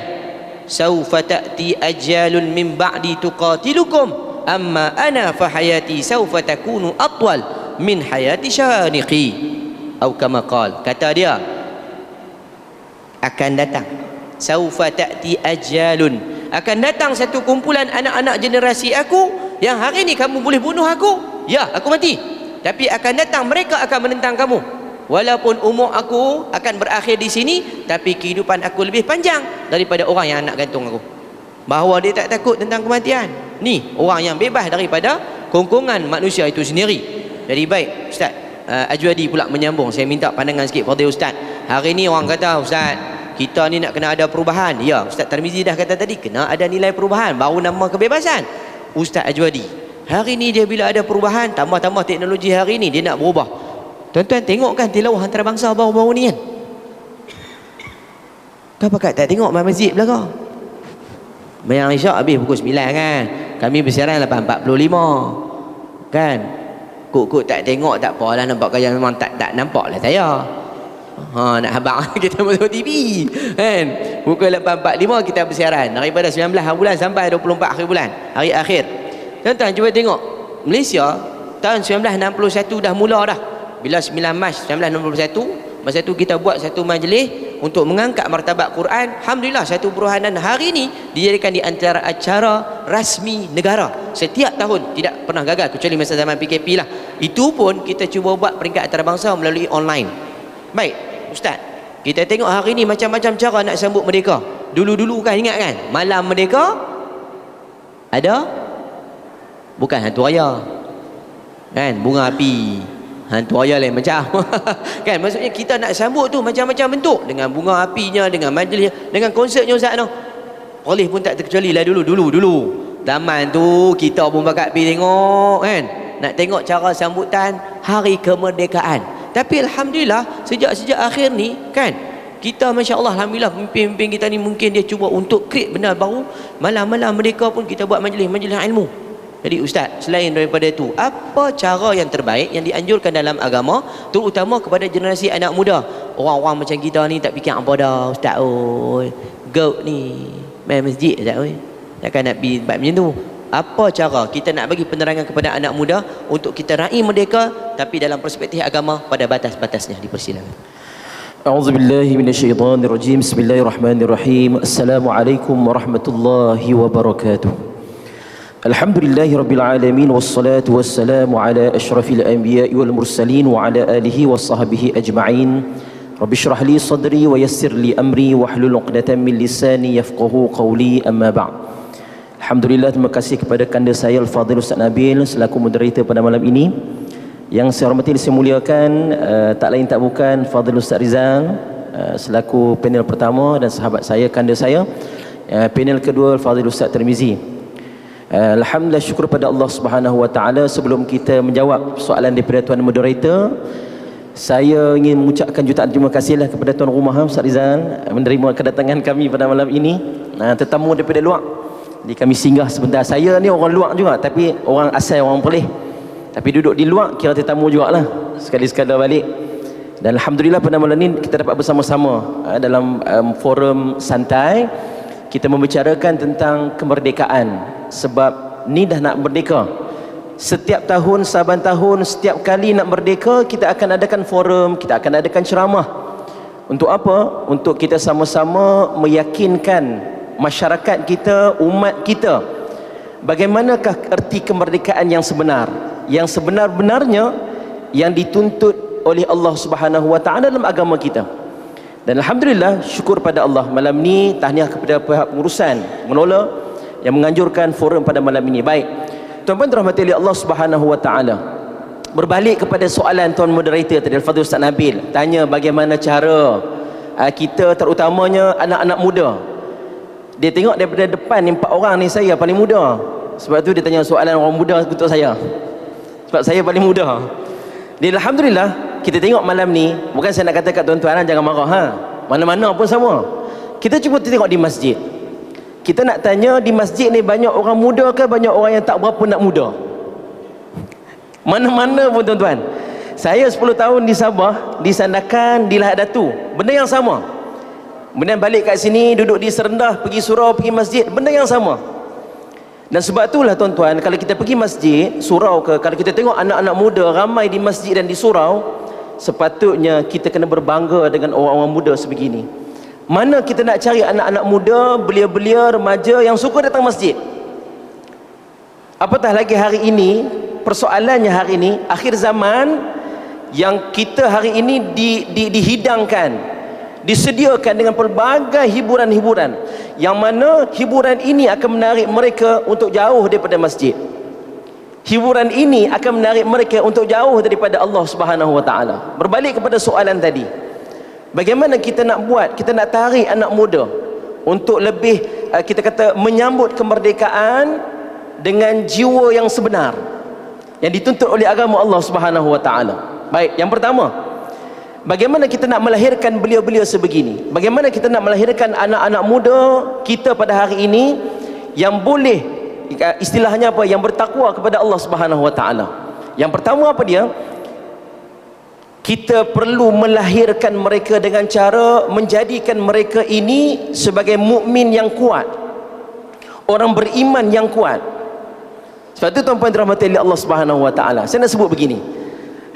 saufa ta'ti ajjalun min ba'di tuqatilukum amma ana fa hayati saufa takunu atwal min hayati syaniqi atau kama qala, kata dia akan datang, saufa ta'ti ajjalun, akan datang satu kumpulan anak-anak generasi aku yang hari ni kamu boleh bunuh aku, ya aku mati, tapi akan datang mereka akan menentang kamu. Walaupun umur aku akan berakhir di sini, tapi kehidupan aku lebih panjang daripada orang yang nak gantung aku. Bahawa dia tak takut tentang kematian. Ni orang yang bebas daripada kongkongan manusia itu sendiri. Jadi baik Ustaz, Ajwadi pula menyambung. Saya minta pandangan sikit pada Ustaz. Hari ni orang kata, Ustaz, kita ni nak kena ada perubahan. Ya, Ustaz Tarmizi dah kata tadi, kena ada nilai perubahan, baru nama kebebasan. Ustaz Ajwadi, hari ni dia bila ada perubahan, tambah-tambah teknologi hari ni, dia nak berubah. Tuan-tuan tengok kan tilawah antarabangsa baru-baru ni kan? Kau pakat tak tengok masjid belakang? Bayang Isyak habis pukul 9 kan? Kami bersiaran 8.45 kan? Kok tak tengok tak apalah, nampak kaya memang tak nampak lah saya. Nak habang kita masuk TV kan? Pukul 8.45 kita bersiaran daripada 19 hari bulan sampai 24 hari bulan, hari akhir. Tuan-tuan cuba tengok, Malaysia tahun 1961 dah mula dah. Bila 9 Mac 1961, masa tu kita buat satu majlis untuk mengangkat martabat Quran. Alhamdulillah, satu perubahan hari ini dijadikan di antara acara rasmi negara setiap tahun, tidak pernah gagal kecuali masa zaman PKP lah. Itu pun kita cuba buat peringkat antarabangsa melalui online. Baik Ustaz, kita tengok hari ini macam-macam cara nak sambut merdeka. Dulu-dulu kan, ingat kan, malam merdeka ada bukan hantu raya kan, bunga api. Hantu raya lain macam kan, maksudnya kita nak sambut tu macam-macam bentuk, dengan bunga apinya, dengan majlis, dengan konsertnya Ustaz tu. Polis pun tak terkecuali lah dulu zaman tu kita pun pakat pergi tengok kan, nak tengok cara sambutan hari kemerdekaan. Tapi Alhamdulillah sejak akhir ni kan, kita Masya Allah, Alhamdulillah, pemimpin kita ni mungkin dia cuba untuk create benda baru. Malam-malam merdeka pun kita buat majlis ilmu. Jadi Ustaz, selain daripada itu, apa cara yang terbaik yang dianjurkan dalam agama, terutama kepada generasi anak muda? Orang-orang macam kita ni tak fikir apa dah Ustaz. Goat ni main masjid Ustaz. Takkan nak pergi buat macam tu. Apa cara kita nak bagi penerangan kepada anak muda untuk kita raih merdeka, tapi dalam perspektif agama pada batas-batasnya? Dipersilakan.
A'udzubillahi minasyaitonirrajim. Bismillahirrahmanirrahim. Assalamualaikum warahmatullahi wabarakatuh. Alhamdulillahirabbil alamin, wassalatu wassalamu ala asyrafil anbiya'i wal mursalin wa ala alihi washabbihi ajma'in. Rabbi shrah li sadri wa yassir li amri wahlul 'uqdatam min lisani yafqahu qawli, amma ba'd. Alhamdulillah, terima kasih kepada kanda saya Al-Fadhil Ustaz Nabil selaku moderator pada malam ini. Yang saya hormati dan saya muliakan, tak lain tak bukan Fadhil Ustaz Rizal selaku panel pertama, dan sahabat saya, kanda saya, panel kedua Fadhil Ustaz Tarmizi. Alhamdulillah, syukur pada Allah Subhanahu wa taala. Sebelum kita menjawab soalan daripada tuan moderator, saya ingin mengucapkan jutaan terima kasihlah kepada tuan rumah Ustaz Rizal menerima kedatangan kami pada malam ini. Tetamu daripada luar. Jadi kami singgah sebentar. Saya ni orang luar juga, tapi orang asal, orang Perlis. Tapi duduk di luar kira tetamu jugalah. Sekali-sekala balik. Dan Alhamdulillah pada malam ini kita dapat bersama-sama dalam forum santai. Kita membicarakan tentang kemerdekaan. Sebab ni dah nak merdeka. Setiap tahun, saban tahun, setiap kali nak merdeka, kita akan adakan forum, kita akan adakan ceramah. Untuk apa? Untuk kita sama-sama meyakinkan masyarakat kita, umat kita, bagaimanakah erti kemerdekaan yang sebenar, yang sebenar-benarnya yang dituntut oleh Allah Subhanahu wa taala dalam agama kita. Dan Alhamdulillah, syukur pada Allah, malam ni tahniah kepada pihak pengurusan mengelola yang menganjurkan forum pada malam ini. Baik, tuan-tuan dirahmati oleh Allah Subhanahu wa taala. Berbalik kepada soalan tuan moderator tadi, Al-Fadhil Ustaz Nabil tanya bagaimana cara kita, terutamanya anak-anak muda. Dia tengok daripada depan ni 4 orang ni saya paling muda. Sebab tu dia tanya soalan orang muda untuk saya. Sebab saya paling muda. Jadi Alhamdulillah, kita tengok malam ni, bukan saya nak kata kat tuan-tuan jangan marah, mana-mana pun sama. Kita cuba tengok di masjid. Kita nak tanya, di masjid ni banyak orang muda ke banyak orang yang tak berapa nak muda? Mana-mana pun tuan-tuan. Saya 10 tahun di Sabah, di Sandakan, di Lahad Datu, benda yang sama.
Kemudian balik kat sini, duduk di serendah, pergi surau, pergi masjid, benda yang sama. Dan sebab itulah tuan-tuan, kalau kita pergi masjid, surau ke, kalau kita tengok anak-anak muda ramai di masjid dan di surau, sepatutnya kita kena berbangga dengan orang-orang muda sebegini. Mana kita nak cari anak-anak muda, belia-belia, remaja yang suka datang masjid? Apatah lagi hari ini, persoalannya hari ini, akhir zaman, yang kita hari ini dihidangkan, disediakan dengan pelbagai hiburan-hiburan, yang mana hiburan ini akan menarik mereka untuk jauh daripada masjid. Hiburan ini akan menarik mereka untuk jauh daripada Allah Subhanahu wa taala. Berbalik kepada soalan tadi, bagaimana kita nak buat, kita nak tarik anak muda untuk lebih kita kata menyambut kemerdekaan dengan jiwa yang sebenar yang dituntut oleh agama Allah Subhanahu wa taala. Baik, yang pertama, bagaimana kita nak melahirkan belia-belia sebegini? Bagaimana kita nak melahirkan anak-anak muda kita pada hari ini yang boleh, istilahnya apa, yang bertakwa kepada Allah Subhanahu wa taala? Yang pertama apa dia? Kita perlu melahirkan mereka dengan cara menjadikan mereka ini sebagai mukmin yang kuat, orang beriman yang kuat. Sebab itu tuan-tuan dirahmati oleh Allah Subhanahu wa taala, saya nak sebut begini.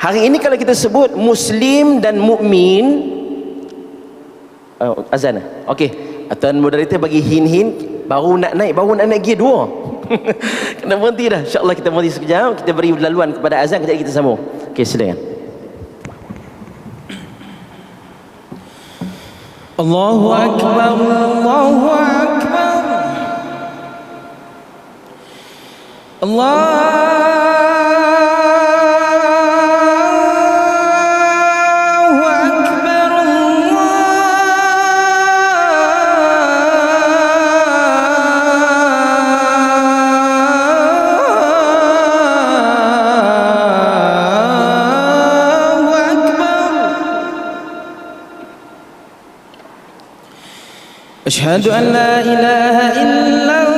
Hari ini kalau kita sebut muslim dan mukmin, azan lah. Okey, tuan moderator bagi hin-hin, baru nak naik gear 2. Kena berhenti dah. Insya-Allah kita berhenti sekejap, kita beri laluan kepada azan, kejap kita sambung. Okey, silakan.
Allahu akbar, Allahu akbar. Allah أشهد أن لا إله إلا الله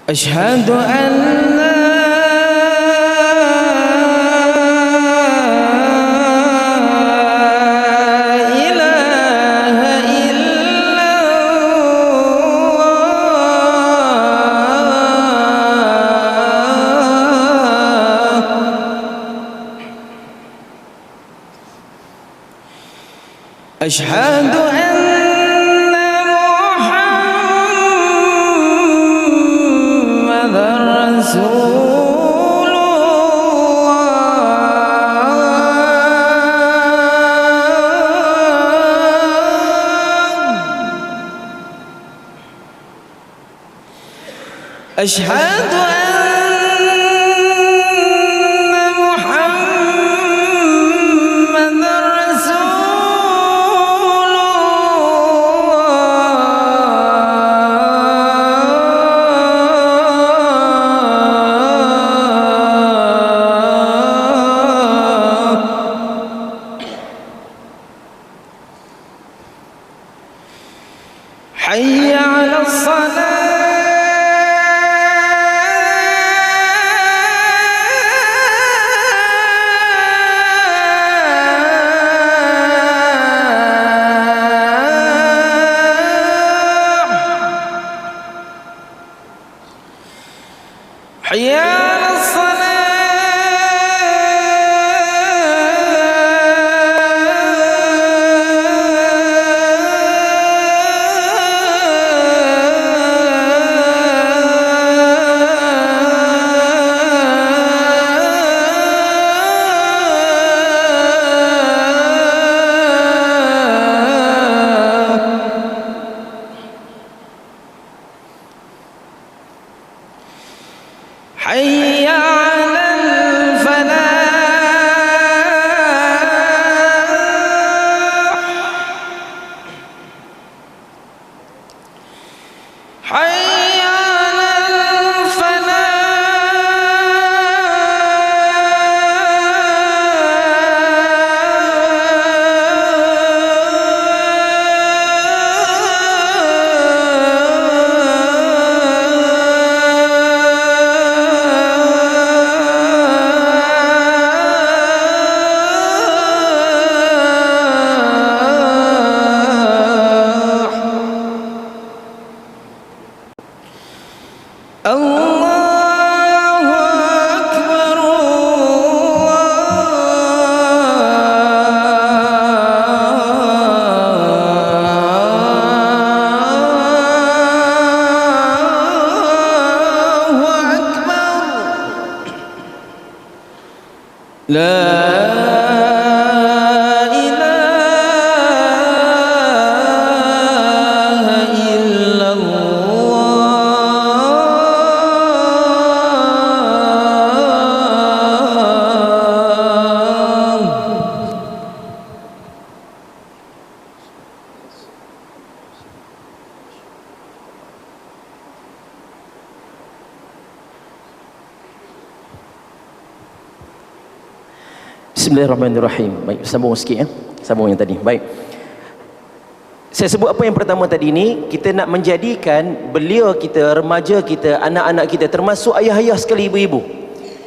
أشهد أن لا إله إلا الله أشهد أن محمدا رسول الله أشهد حي على الصلاة حي على حي على الفلاح حي على الفلاح الله أكبر الله أكبر لا
Bismillahirrahmanirrahim. Baik, sambung sikit ya. Sambung yang tadi. Baik. Saya sebut apa yang pertama tadi ni, kita nak menjadikan belia kita, remaja kita, anak-anak kita, termasuk ayah-ayah sekali, ibu-ibu,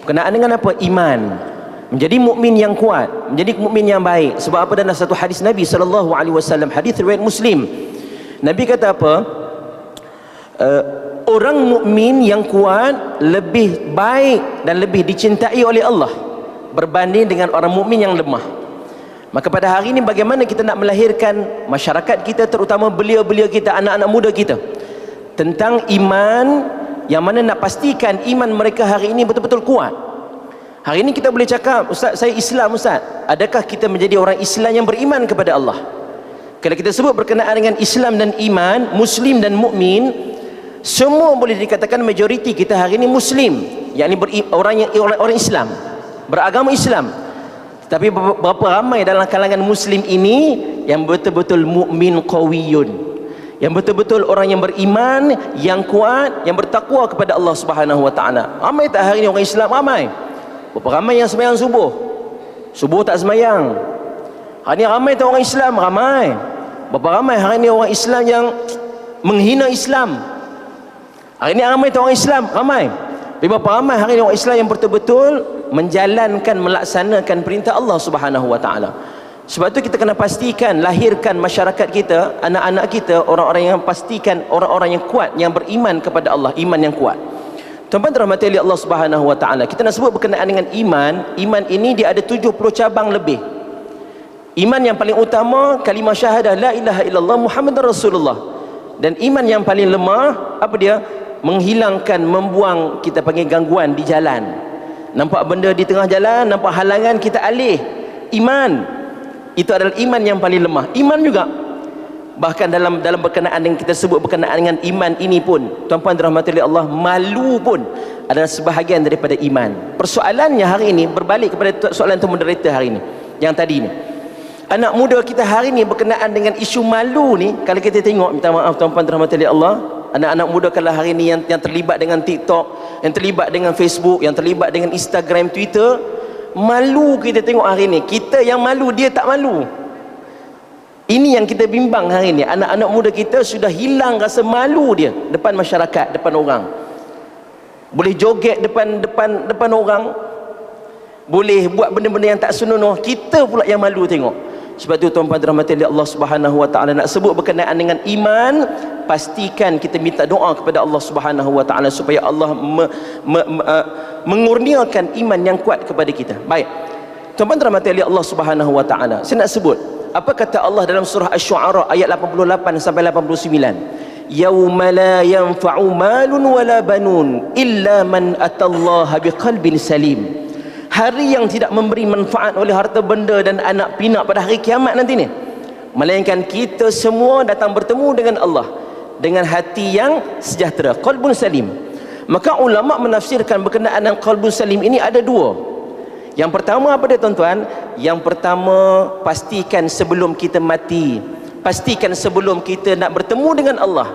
berkenaan dengan apa? Iman. Menjadi mukmin yang kuat, menjadi mukmin yang baik. Sebab apa? Dalam satu hadis Nabi SAW, hadis riwayat Muslim, Nabi kata apa? Orang mukmin yang kuat lebih baik dan lebih dicintai oleh Allah berbanding dengan orang mukmin yang lemah. Maka pada hari ini bagaimana kita nak melahirkan masyarakat kita, terutama belia-belia kita, anak-anak muda kita, tentang iman, yang mana nak pastikan iman mereka hari ini betul-betul kuat. Hari ini kita boleh cakap, Ustaz, saya Islam, Ustaz. Adakah kita menjadi orang Islam yang beriman kepada Allah? Kalau kita sebut berkenaan dengan Islam dan iman, Muslim dan mukmin, semua boleh dikatakan majoriti kita hari ini Muslim, yakni orang Islam, beragama Islam. Tapi berapa ramai dalam kalangan Muslim ini yang betul-betul mukmin qawiyun, yang betul-betul orang yang beriman, yang kuat, yang bertakwa kepada Allah Subhanahu wa taala? Ramai tak hari ini orang Islam? Ramai. Berapa ramai yang sembahyang subuh? Subuh tak sembahyang. Hari ini ramai tak orang Islam? Ramai. Berapa ramai hari ini orang Islam yang menghina Islam? Hari ini ramai tak orang Islam? Ramai. Berapa ramai hari ini orang Islam yang betul-betul menjalankan, melaksanakan perintah Allah Subhanahu wa taala. Sebab tu kita kena pastikan lahirkan masyarakat kita, anak-anak kita, orang-orang yang pastikan orang-orang yang kuat, yang beriman kepada Allah, iman yang kuat. Tuan-tuan dirahmati oleh Allah Subhanahu wa taala, kita nak sebut berkenaan dengan iman. Iman ini dia ada 70 cabang lebih. Iman yang paling utama kalimah syahadah la ilaha illallah Muhammadar Rasulullah. Dan iman yang paling lemah apa dia? Menghilangkan, membuang, kita panggil gangguan di jalan. Nampak benda di tengah jalan, nampak halangan, kita alih. Iman itu adalah iman yang paling lemah. Iman juga, bahkan dalam berkenaan dengan kita sebut berkenaan dengan iman ini pun, tuan-puan dirahmati oleh Allah, malu pun adalah sebahagian daripada iman. Persoalannya hari ini berbalik kepada soalan tu moderator hari ini, yang tadi ni. Anak muda kita hari ini berkenaan dengan isu malu ni, kalau kita tengok, minta maaf tuan-puan dirahmati oleh Allah, anak-anak muda kalau hari ini yang terlibat dengan TikTok, yang terlibat dengan Facebook, yang terlibat dengan Instagram, Twitter, malu kita tengok hari ini. Kita yang malu, dia tak malu. Ini yang kita bimbang hari ini. Anak-anak muda kita sudah hilang rasa malu dia depan masyarakat, depan orang. Boleh joget depan orang, boleh buat benda-benda yang tak senonoh. Kita pula yang malu tengok. Sebab tu tuan-tuan dirahmati oleh Allah Subhanahu wa taala, nak sebut berkenaan dengan iman, pastikan kita minta doa kepada Allah Subhanahu wa taala supaya Allah mengurniakan iman yang kuat kepada kita. Baik. Tuan-tuan dirahmati oleh Allah Subhanahu wa taala, saya nak sebut apa kata Allah dalam surah Asy-Syu'ara ayat 88 sampai 89. Yauma la yanfa'u malun wala banun illa man atallaha biqalbin salim. Hari yang tidak memberi manfaat oleh harta benda dan anak pinak pada hari kiamat nanti ni, melainkan kita semua datang bertemu dengan Allah dengan hati yang sejahtera, qalbun salim. Maka ulama menafsirkan berkenaan dengan qalbun salim ini ada dua. Yang pertama apa dia tuan-tuan? Yang pertama, pastikan sebelum kita mati, pastikan sebelum kita nak bertemu dengan Allah,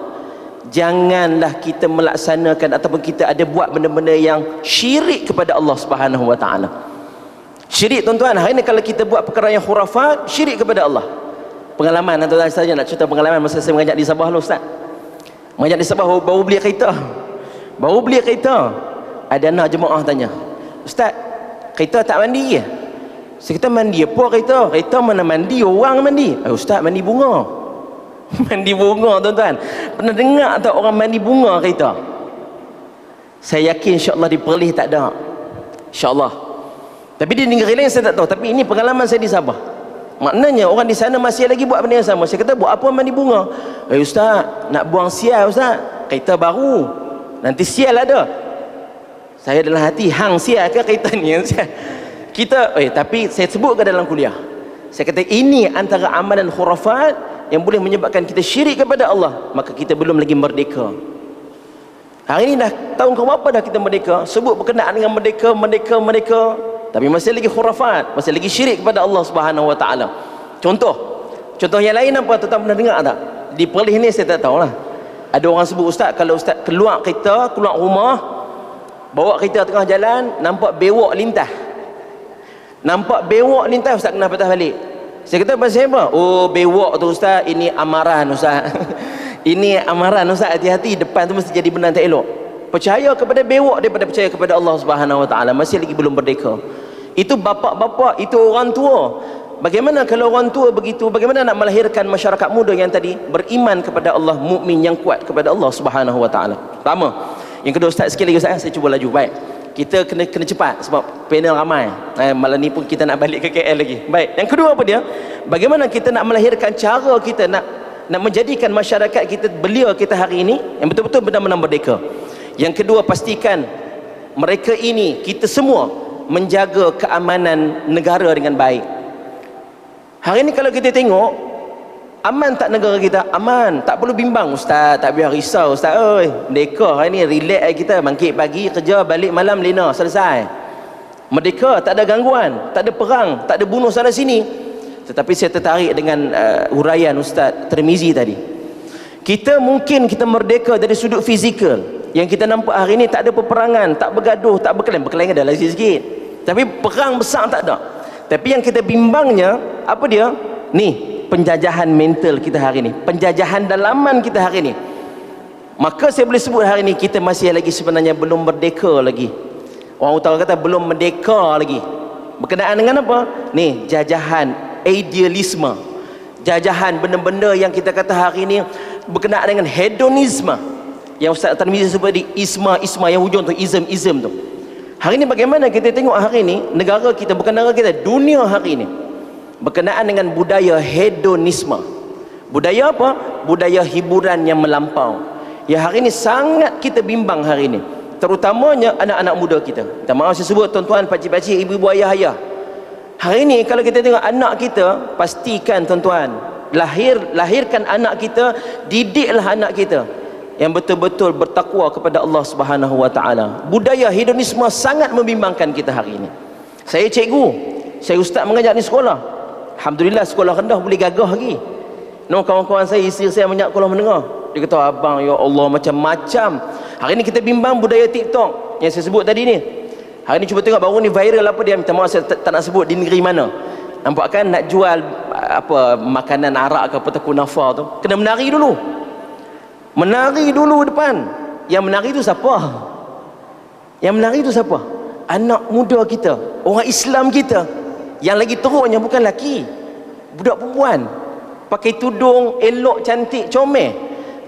janganlah kita melaksanakan ataupun kita ada buat benda-benda yang syirik kepada Allah Subhanahu wa taala. Syirik tuan-tuan, hari ni kalau kita buat perkara yang khurafat, syirik kepada Allah. Pengalaman tuan-tuan saja nak cerita pengalaman masa saya mengajar di Sabah dulu, Ustaz. Mengajar di Sabah, baru beli kereta. Baru beli kereta. Ada anak jemaah tanya, "Ustaz, kereta tak mandi ke?" Saya kata, "Mandi apa kereta? Kereta mana mandi, orang mandi." "Ustaz, mandi bunga." Mandi bunga tuan-tuan. Pernah dengar tak orang mandi bunga kereta? Saya yakin insya-Allah di Perlis tak ada. Insya-Allah. Tapi di negeri lain saya tak tahu. Tapi ini pengalaman saya di Sabah. Maknanya orang di sana masih lagi buat benda yang sama. Saya kata, buat apa mandi bunga? Ustaz, nak buang sial Ustaz. Kereta baru. Nanti sial ada. Saya dalam hati, hang sial ke kereta ni? Kita, tapi saya sebut ke dalam kuliah. Saya kata, ini antara amalan khurafat yang boleh menyebabkan kita syirik kepada Allah. Maka kita belum lagi merdeka. Hari ini dah tahun ke-berapa dah kita merdeka? Sebut berkenaan dengan merdeka. Tapi masih lagi khurafat, masih lagi syirik kepada Allah Subhanahu Wa Taala. Contoh yang lain apa? Tuan pernah dengar tak? Di Perlis ni saya tak tahulah. Ada orang sebut, Ustaz, kalau Ustaz keluar kereta, keluar rumah, bawa kereta tengah jalan, nampak bewok lintas. Ustaz kena patah balik. Saya kata, pasal apa? Oh, bewok tu Ustaz, ini amaran Ustaz. Ini amaran Ustaz, hati-hati, depan tu mesti jadi benda tak elok. Percaya kepada bewok daripada percaya kepada Allah Subhanahu Wa Taala. Masih lagi belum merdeka. Itu bapa-bapa, itu orang tua. Bagaimana kalau orang tua begitu? Bagaimana nak melahirkan masyarakat muda yang tadi beriman kepada Allah, mukmin yang kuat kepada Allah Subhanahu Wa Taala? Pertama. Yang kedua, Ustaz, sikit lagi Ustaz, saya cuba laju. Baik. Kita kena cepat sebab panel ramai. Malam ni pun kita nak balik ke KL lagi. Baik. Yang kedua apa dia? Bagaimana kita nak melahirkan cara kita nak menjadikan masyarakat kita, belia kita hari ini yang betul-betul benar-benar merdeka. Yang kedua, pastikan mereka ini, kita semua menjaga keamanan negara dengan baik. Hari ini kalau kita tengok, aman tak negara kita? Aman. Tak perlu bimbang, Ustaz, tak biar risau Ustaz. Merdeka hari ni, relax kita, bangkit pagi, kerja, balik malam, lena, selesai. Merdeka, tak ada gangguan, tak ada perang, tak ada bunuh sana sini. Tetapi saya tertarik dengan huraian Ustaz Tirmizi tadi. Kita mungkin kita merdeka dari sudut fizikal. Yang kita nampak hari ni tak ada peperangan, tak bergaduh, tak berkelahi. Berkelahi ada lagi sikit. Tapi perang besar tak ada. Tapi yang kita bimbangnya, apa dia? Ni, penjajahan mental kita hari ni. Penjajahan dalaman kita hari ni. Maka saya boleh sebut hari ni kita masih lagi sebenarnya belum merdeka lagi. Orang utara kata belum merdeka lagi. Berkenaan dengan apa? Ni, jajahan idealisme. Jajahan benda-benda yang kita kata hari ni berkenaan dengan hedonisme. Yang Ustaz Tirmizi sebut di isma yang hujung tu, ism tu. Hari ni bagaimana kita tengok hari ni negara kita, bukan negara kita, dunia hari ni berkenaan dengan budaya hedonisme. Budaya apa? Budaya hiburan yang melampau. Ya, hari ni sangat kita bimbang hari ni. Terutamanya anak-anak muda kita. Minta maaf saya sebut tuan-tuan, pakcik-pakcik, ibu-ibu, ayah-ayah. Hari ni kalau kita tengok anak kita, pastikan tuan-tuan, lahirkan anak kita, didiklah anak kita yang betul-betul bertakwa kepada Allah Subhanahu Wa Taala. Budaya hedonisme sangat membimbangkan kita hari ini. Saya cikgu, saya ustaz mengajar di sekolah. Alhamdulillah sekolah rendah boleh gagah lagi. Kawan-kawan saya, isteri saya banyak sekolah menengah. Dia kata, abang, ya Allah, macam-macam. Hari ini kita bimbang budaya TikTok yang saya sebut tadi ni. Hari ni cuba tengok baru ni viral apa dia, minta maaf saya tak nak sebut di negeri mana. Nampak kan nak jual apa makanan arak ke apa kunafa tu, kena menari dulu. Menari dulu depan. Yang menari tu siapa? Yang menari tu siapa? Anak muda kita, orang Islam kita. Yang lagi teruknya bukan lelaki, budak perempuan. Pakai tudung, elok, cantik, comel.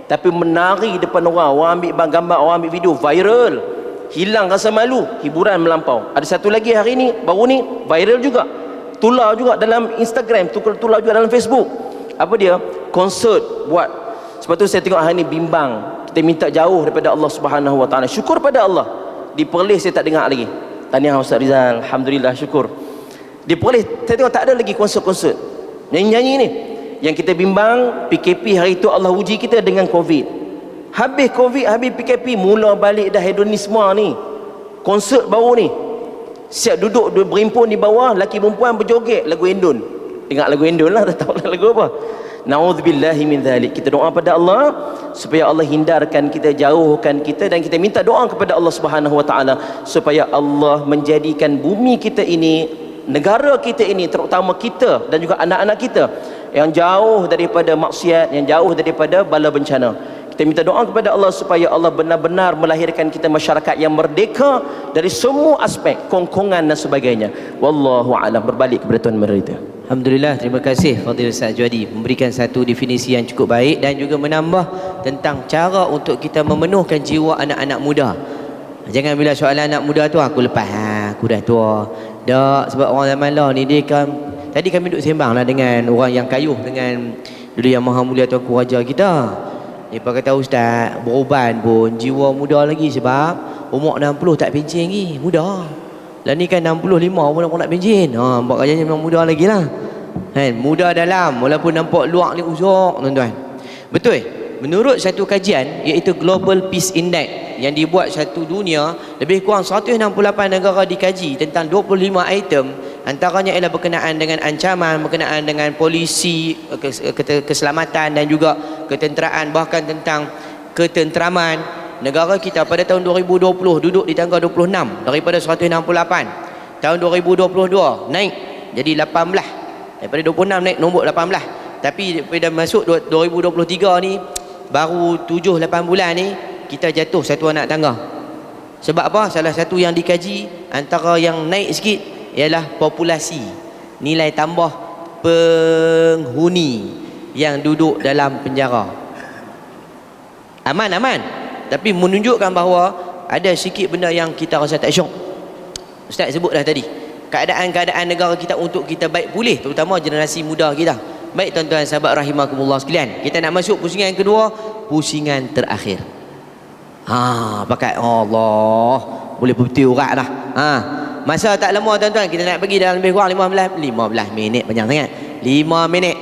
Tapi menari depan orang ambil gambar, orang ambil video, viral. Hilang rasa malu, hiburan melampau. Ada satu lagi hari ni, baru ni, viral juga. Tular juga dalam Instagram, tular juga dalam Facebook. Apa dia? Konsert buat. Sebab tu saya tengok hari ni bimbang. Kita minta jauh daripada Allah Subhanahu Wa Taala. Syukur pada Allah. Di Perlis saya tak dengar lagi. Tahniah Ustaz Rizal, alhamdulillah, syukur. Di Perlis saya tengok tak ada lagi konsert-konsert. Nyanyi-nyanyi ni. Yang kita bimbang, PKP hari tu Allah uji kita dengan Covid. Habis Covid, habis PKP, mula balik dah hedonisme ni. Konsert baru ni. Siap duduk berimpun di bawah, laki perempuan berjoget lagu Endon. Dengar lagu Endon lah, tak tahu lagu apa. Na'udzubillahi min dzalik. Kita doa pada Allah supaya Allah hindarkan kita, jauhkan kita, dan kita minta doa kepada Allah Subhanahu Wa Taala supaya Allah menjadikan bumi kita ini, negara kita ini, terutama kita dan juga anak-anak kita yang jauh daripada maksiat, yang jauh daripada bala bencana. Kita minta doa kepada Allah supaya Allah benar-benar melahirkan kita masyarakat yang merdeka dari semua aspek, kongkongan dan sebagainya. Wallahu a'lam. Berbalik kepada Tuan Merita.
Alhamdulillah, terima kasih Fadil Ustaz Juhadi memberikan satu definisi yang cukup baik dan juga menambah tentang cara untuk kita memenuhkan jiwa anak-anak muda. Jangan bila soalan anak muda tu aku lepas, aku dah tua. Tak, sebab orang zaman lah ni dia kan. Tadi kami duduk sembang lah dengan orang yang kayuh dengan dulu yang Maha Mulia Tuanku Raja kita. Dia kata, Ustaz, beruban pun jiwa muda lagi sebab umur 60 tak pencen lagi, muda. Lah ni kan 65 pun nak pencen. Buat kerjanya memang muda lagi lah. Kan, muda dalam walaupun nampak luar ni usuk, tuan-tuan. Betul. Menurut satu kajian iaitu Global Peace Index yang dibuat satu dunia, lebih kurang 168 negara dikaji tentang 25 item, antaranya ialah berkenaan dengan ancaman, berkenaan dengan polisi, keselamatan dan juga ketenteraan, bahkan tentang ketenteraman. Negara kita pada tahun 2020 duduk di tangga 26 daripada 168. Tahun 2022 naik jadi 18. Daripada 26 naik nombor 18. Tapi pada masuk 2023 ni baru 7-8 bulan ni kita jatuh satu anak tangga. Sebab apa? Salah satu yang dikaji antara yang naik sikit ialah populasi, nilai tambah penghuni yang duduk dalam penjara. Aman. Tapi menunjukkan bahawa ada sikit benda yang kita rasa tak syok. Ustaz sebut dah tadi, keadaan-keadaan negara kita untuk kita baik pulih, terutama generasi muda kita. Baik tuan-tuan sahabat rahimakumullah sekalian, kita nak masuk pusingan yang kedua, pusingan terakhir. Pakai Allah boleh bukti urat dah. Masa tak lama tuan-tuan, kita nak pergi dalam lebih kurang 15 minit, panjang sangat. 5 minit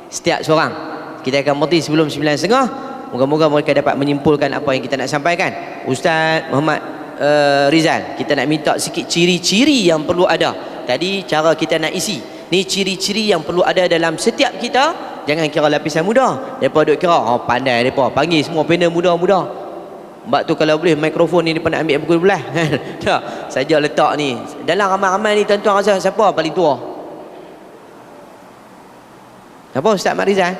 setiap seorang. Kita akan berhenti sebelum 9.30. Moga-moga mereka dapat menyimpulkan apa yang kita nak sampaikan. Ustaz Muhammad Rizal, kita nak minta sikit ciri-ciri yang perlu ada. Tadi cara kita nak isi. Ni ciri-ciri yang perlu ada dalam setiap kita. Jangan kira lapisan muda. Mereka duk kira, pandai mereka. Panggil semua panel muda-muda. Sebab tu kalau boleh mikrofon ni mereka nak ambil pukul belah. Tak, saja letak ni. Dalam ramai-ramai ni tuan-tuan rasa siapa paling tua? Siapa Ustaz Mak Rizal?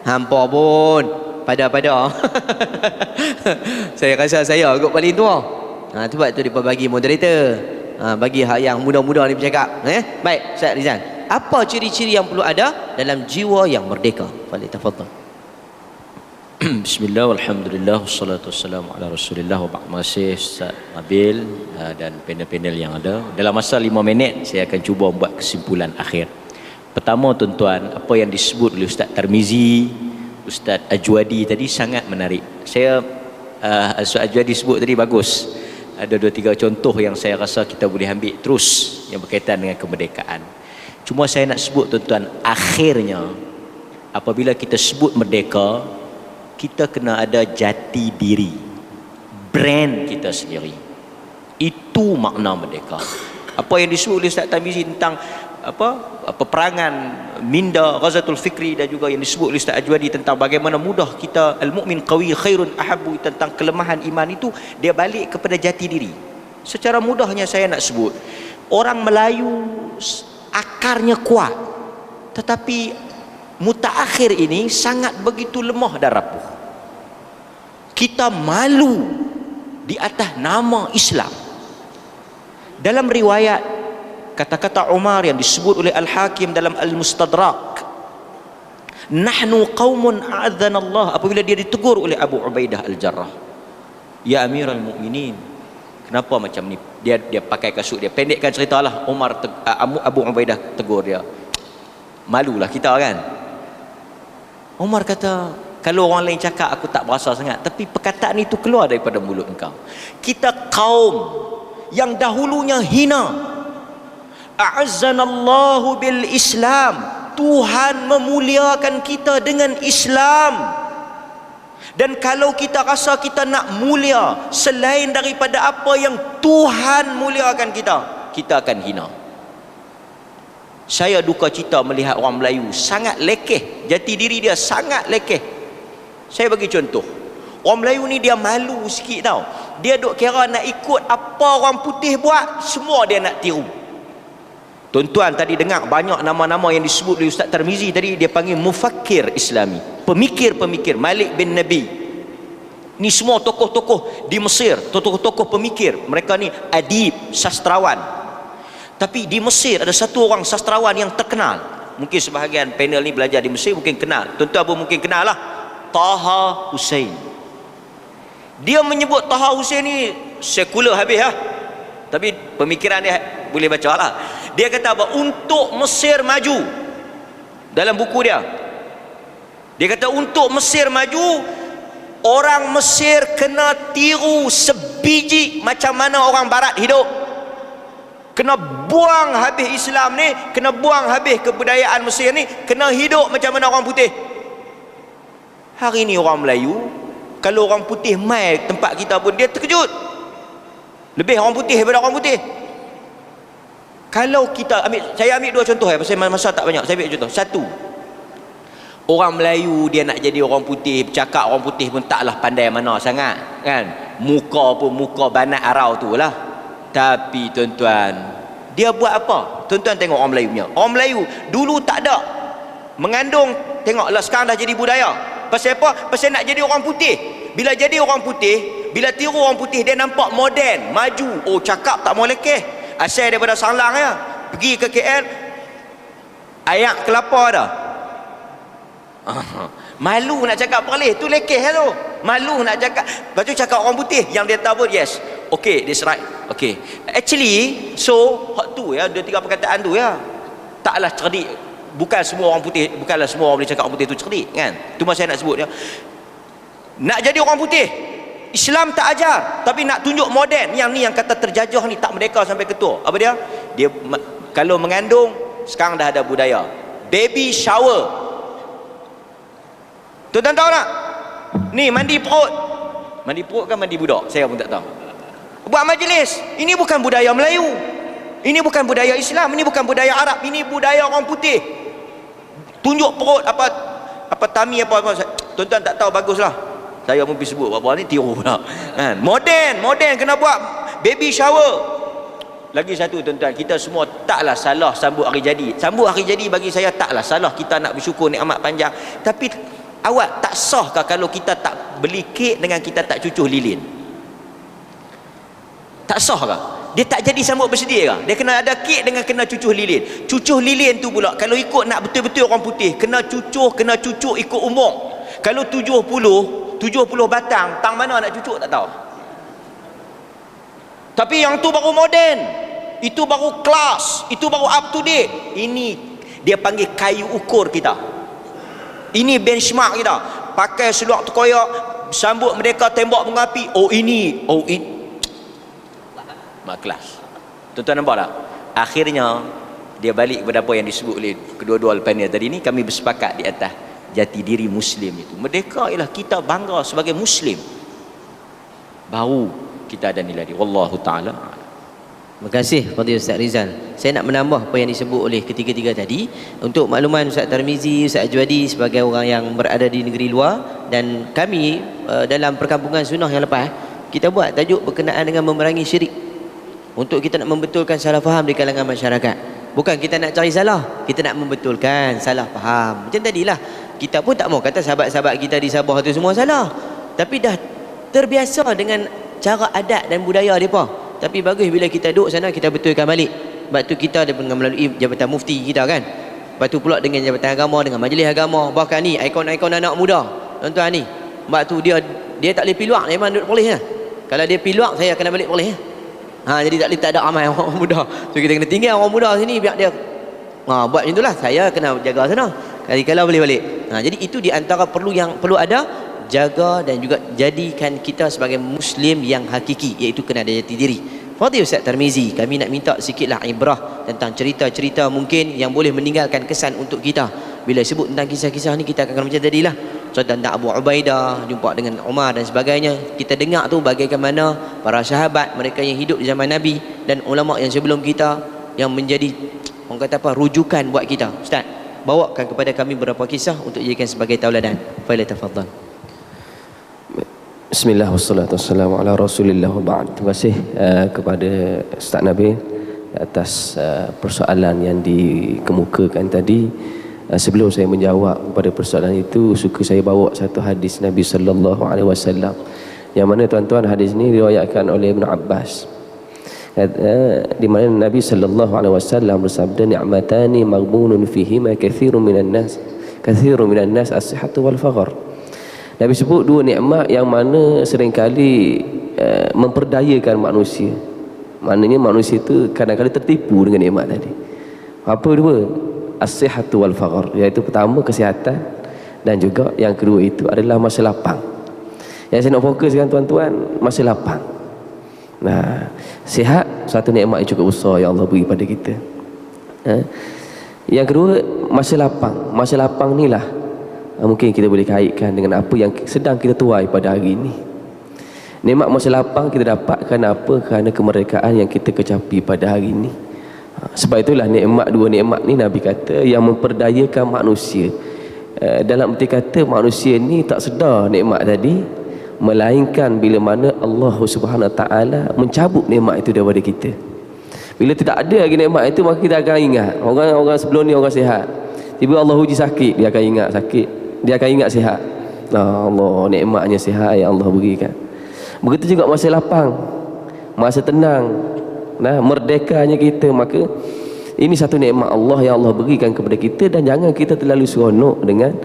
Hampa pun. Pada-pada. Saya rasa saya kot paling tua. Sebab tu dia bagi moderator. Bagi hak yang muda-muda ni bercakap. Baik Ustaz Rizal, apa ciri-ciri yang perlu ada dalam jiwa yang merdeka? Tafadhal.
Bismillah, alhamdulillah, wassalatu wassalamu ala rasulillah wa ba'd. Terima kasih Ustaz Nabil dan panel-panel yang ada. Dalam masa 5 minit saya akan cuba buat kesimpulan akhir. Pertama tuan-tuan, apa yang disebut oleh Ustaz Tarmizi, Ustaz Ajwadi tadi sangat menarik. Saya Ustaz Ajwadi sebut tadi bagus. Ada 2-3 contoh yang saya rasa kita boleh ambil terus yang berkaitan dengan kemerdekaan. Cuma saya nak sebut tuan-tuan, akhirnya apabila kita sebut merdeka, kita kena ada jati diri, brand kita sendiri. Itu makna merdeka. Apa yang disebut oleh Ustaz Tarmizi tentang peperangan Minda, Ghazatul Fikri, dan juga yang disebut oleh Ustaz Ajwadi tentang bagaimana mudah kita al-mu'min qawi khairun ahabbu, tentang kelemahan iman itu, dia balik kepada jati diri. Secara mudahnya saya nak sebut, orang Melayu akarnya kuat, tetapi mutaakhir ini sangat begitu lemah dan rapuh. Kita malu di atas nama Islam. Dalam riwayat, kata-kata Umar yang disebut oleh Al-Hakim dalam Al-Mustadrak, nahnu qaumun a'adzana Allah, apabila dia ditegur oleh Abu Ubaidah Al-Jarrah, ya Amirul Mukminin, kenapa macam ni? Dia pakai kasut dia. Pendekkan ceritalah, Abu Ubaidah tegur dia. Malulah kita kan. Umar kata, kalau orang lain cakap aku tak berasa sangat, tapi perkataan itu keluar daripada mulut engkau. Kita kaum yang dahulunya hina. A'azzanallahu bil Islam, Tuhan memuliakan kita dengan Islam. Dan kalau kita rasa kita nak mulia selain daripada apa yang Tuhan muliakan kita, kita akan hina. Saya duka cita melihat orang Melayu sangat lekeh, jati diri dia sangat lekeh. Saya bagi contoh, orang Melayu ni dia malu sikit tau. Dia duk kira nak ikut apa orang putih buat, semua dia nak tiru. Tuan-tuan tadi dengar banyak nama-nama yang disebut oleh Ustaz Tarmizi tadi, dia panggil mufakkir Islami, pemikir-pemikir. Malik bin Nabi, ni semua tokoh-tokoh di Mesir, tokoh-tokoh pemikir. Mereka ni adib, sastrawan. Tapi di Mesir ada satu orang sastrawan yang terkenal. Mungkin sebahagian panel ni belajar di Mesir, mungkin kenal. Tuan-tuan pun mungkin kenal lah, Taha Hussein. Dia menyebut Taha Hussein ni sekular habis lah. Tapi pemikiran dia boleh baca lah. Dia kata apa? Untuk Mesir maju, dalam buku dia, dia kata untuk Mesir maju, orang Mesir kena tiru sebiji macam mana orang barat hidup. Kena buang habis Islam ni, kena buang habis kebudayaan Mesir ni, kena hidup macam mana orang putih. Hari ni orang Melayu, kalau orang putih mai tempat kita pun dia terkejut. Lebih orang putih daripada orang putih. Kalau kita saya ambil dua contoh pasal masa tak banyak. Saya ambil contoh. Satu, orang Melayu dia nak jadi orang putih, bercakap orang putih pun taklah pandai mana sangat, kan? Muka pun muka banat arau tu lah. Tapi tuan-tuan, dia buat apa? Tuan-tuan tengok orang Melayu punya. Orang Melayu dulu tak ada mengandung, tengoklah sekarang dah jadi budaya. Pasal apa? Pasal nak jadi orang putih. Bila jadi orang putih, bila tiru orang putih, dia nampak moden, maju. Oh, cakap tak mau lekeh. Asal daripada Salang ya, pergi ke KL, ayak kelapa dah. Malu nak cakap perlis, tu lekeh lah tu. Malu nak cakap. Lepas tu cakap orang putih, yang dia tahu pun yes. Okay, that's right. Okay. Actually, so hak tu ya, dua tiga perkataan tu ya. Taklah cerdik. Bukan semua orang putih, bukanlah semua orang boleh cakap orang putih tu cerdik, kan? Tu masa saya nak sebut ya. Nak jadi orang putih, Islam tak ajar, tapi nak tunjuk moden. Yang ni yang kata terjajah ni, tak merdeka sampai ketua. Apa dia? Dia kalau mengandung, sekarang dah ada budaya baby shower. Tuan-tuan tahu tak? Ni mandi perut. Mandi perut kan mandi budak? Saya pun tak tahu. Buat majlis. Ini bukan budaya Melayu. Ini bukan budaya Islam, ini bukan budaya Arab, ini budaya orang putih. Tunjuk perut apa tami apa. Tuan-tuan tak tahu, baguslah. Saya pun pergi sebut apa ni, tiru pula. Kan? Moden kena buat baby shower. Lagi satu tuan-tuan, kita semua taklah salah sambut hari jadi. Sambut hari jadi bagi saya taklah salah, kita nak bersyukur nikmat panjang. Tapi awak tak sahkah kalau kita tak beli kek dengan kita tak cucuh lilin? Tak sahkah? Dia tak jadi sambut bersedia kah? Dia kena ada kek dengan kena cucuh lilin. Cucuh lilin tu pula kalau ikut nak betul-betul orang putih, kena cucuk ikut umur. Kalau 70 batang, tang mana nak cucuk tak tahu. Tapi yang tu baru moden, itu baru kelas, itu baru up to date. Ini dia panggil kayu ukur kita. Ini benchmark kita. Pakai seluar terkoyak, sambut merdeka tembak mengapi. Oh ini mak kelas. Tuan-tuan nampak tak? Akhirnya dia balik kepada apa yang disebut oleh kedua-dua panel tadi ni. Kami bersepakat di atas jati diri Muslim itu. Merdeka ialah kita bangga sebagai Muslim. Baru kita ada nilai diri. Wallahu ta'ala.
Terima kasih kepada Ustaz Rizal. Saya nak menambah apa yang disebut oleh ketiga-tiga tadi. Untuk makluman Ustaz Tarmizi, Ustaz Ajwadi sebagai orang yang berada di negeri luar, dan kami dalam perkampungan sunnah yang lepas, kita buat tajuk berkenaan dengan memerangi syirik. Untuk kita nak membetulkan salah faham di kalangan masyarakat. Bukan kita nak cari salah, kita nak membetulkan salah faham. Macam tadilah, kita pun tak mau kata sahabat-sahabat kita di Sabah tu semua salah. Tapi dah terbiasa dengan cara adat dan budaya mereka. Tapi bagus bila kita duduk sana, kita betulkan balik. Sebab tu kita dengan melalui Jabatan Mufti kita kan. Lepas tu pula dengan Jabatan Agama, dengan Majlis Agama. Bahkan ni ikon-ikon anak muda, tuan-tuan ni. Sebab tu dia tak boleh pergi luar, memang duduk Perlis lah. Kalau dia pergi luar, saya kena balik Perlis lah. Jadi tak ada ramai orang muda. So kita kena tinggal orang muda sini biar dia buat macam itulah. Saya kena jaga sana. Kali-kala boleh balik. Jadi itu di antara perlu ada, jaga dan juga jadikan kita sebagai Muslim yang hakiki, iaitu kena ada jati diri. Fadil Ustaz Tarmizi, kami nak minta sikitlah ibrah tentang cerita-cerita mungkin yang boleh meninggalkan kesan untuk kita. Bila sebut tentang kisah-kisah ni, kita akan macam tadilah. Contoh tentang Abu Ubaidah jumpa dengan Umar dan sebagainya. Kita dengar tu bagaimana para sahabat, mereka yang hidup di zaman Nabi dan ulama yang sebelum kita, yang menjadi orang kata apa, rujukan buat kita. Ustaz, bawakan kepada kami beberapa kisah untuk jadikan sebagai tauladan. Fadil tafadhal.
Bismillah wassalatu wassalamu ala Rasulillah wa ba'd. Terima kasih kepada Ustaz Nabil atas persoalan yang dikemukakan tadi. Sebelum saya menjawab kepada persoalan itu, suka saya bawa satu hadis Nabi sallallahu alaihi wasallam, yang mana tuan-tuan hadis ini diriwayatkan oleh Ibn Abbas, di mana Nabi sallallahu alaihi wasallam bersabda, ni'matani maghbunun fihima katsirun minan nas as-sihhatu wal faqr. Nabi sebut dua nikmat yang mana seringkali memperdayakan manusia. Maknanya manusia itu kadang-kadang tertipu dengan nikmat tadi. Apa dua? As-sihhatu wal faqr, iaitu pertama kesihatan, dan juga yang kedua itu adalah masa lapang. Yang saya nak fokuskan tuan-tuan, masa lapang. Nah, sihat satu nikmat yang cukup besar yang Allah beri pada kita. Yang kedua, masa lapang. Masa lapang ni lah mungkin kita boleh kaitkan dengan apa yang sedang kita tuai pada hari ini. Nikmat masa lapang kita dapatkan apa? Kerana kemerdekaan yang kita kecapi pada hari ini. Sebab itulah nikmat, dua nikmat ni Nabi kata yang memperdayakan manusia. Dalam erti kata manusia ni tak sedar nikmat tadi, melainkan bila mana Allah Subhanahu Wa Taala mencabut nikmat itu daripada kita. Bila tidak ada lagi nikmat itu, maka kita akan ingat orang sebelum ni orang sihat, tiba Allah uji sakit, dia akan ingat sakit, dia akan ingat sihat. Allah, nikmatnya sihat yang Allah berikan. Begitu juga masa lapang, masa tenang, merdekanya kita. Maka ini satu nikmat Allah yang Allah berikan kepada kita, dan jangan kita terlalu seronok dengan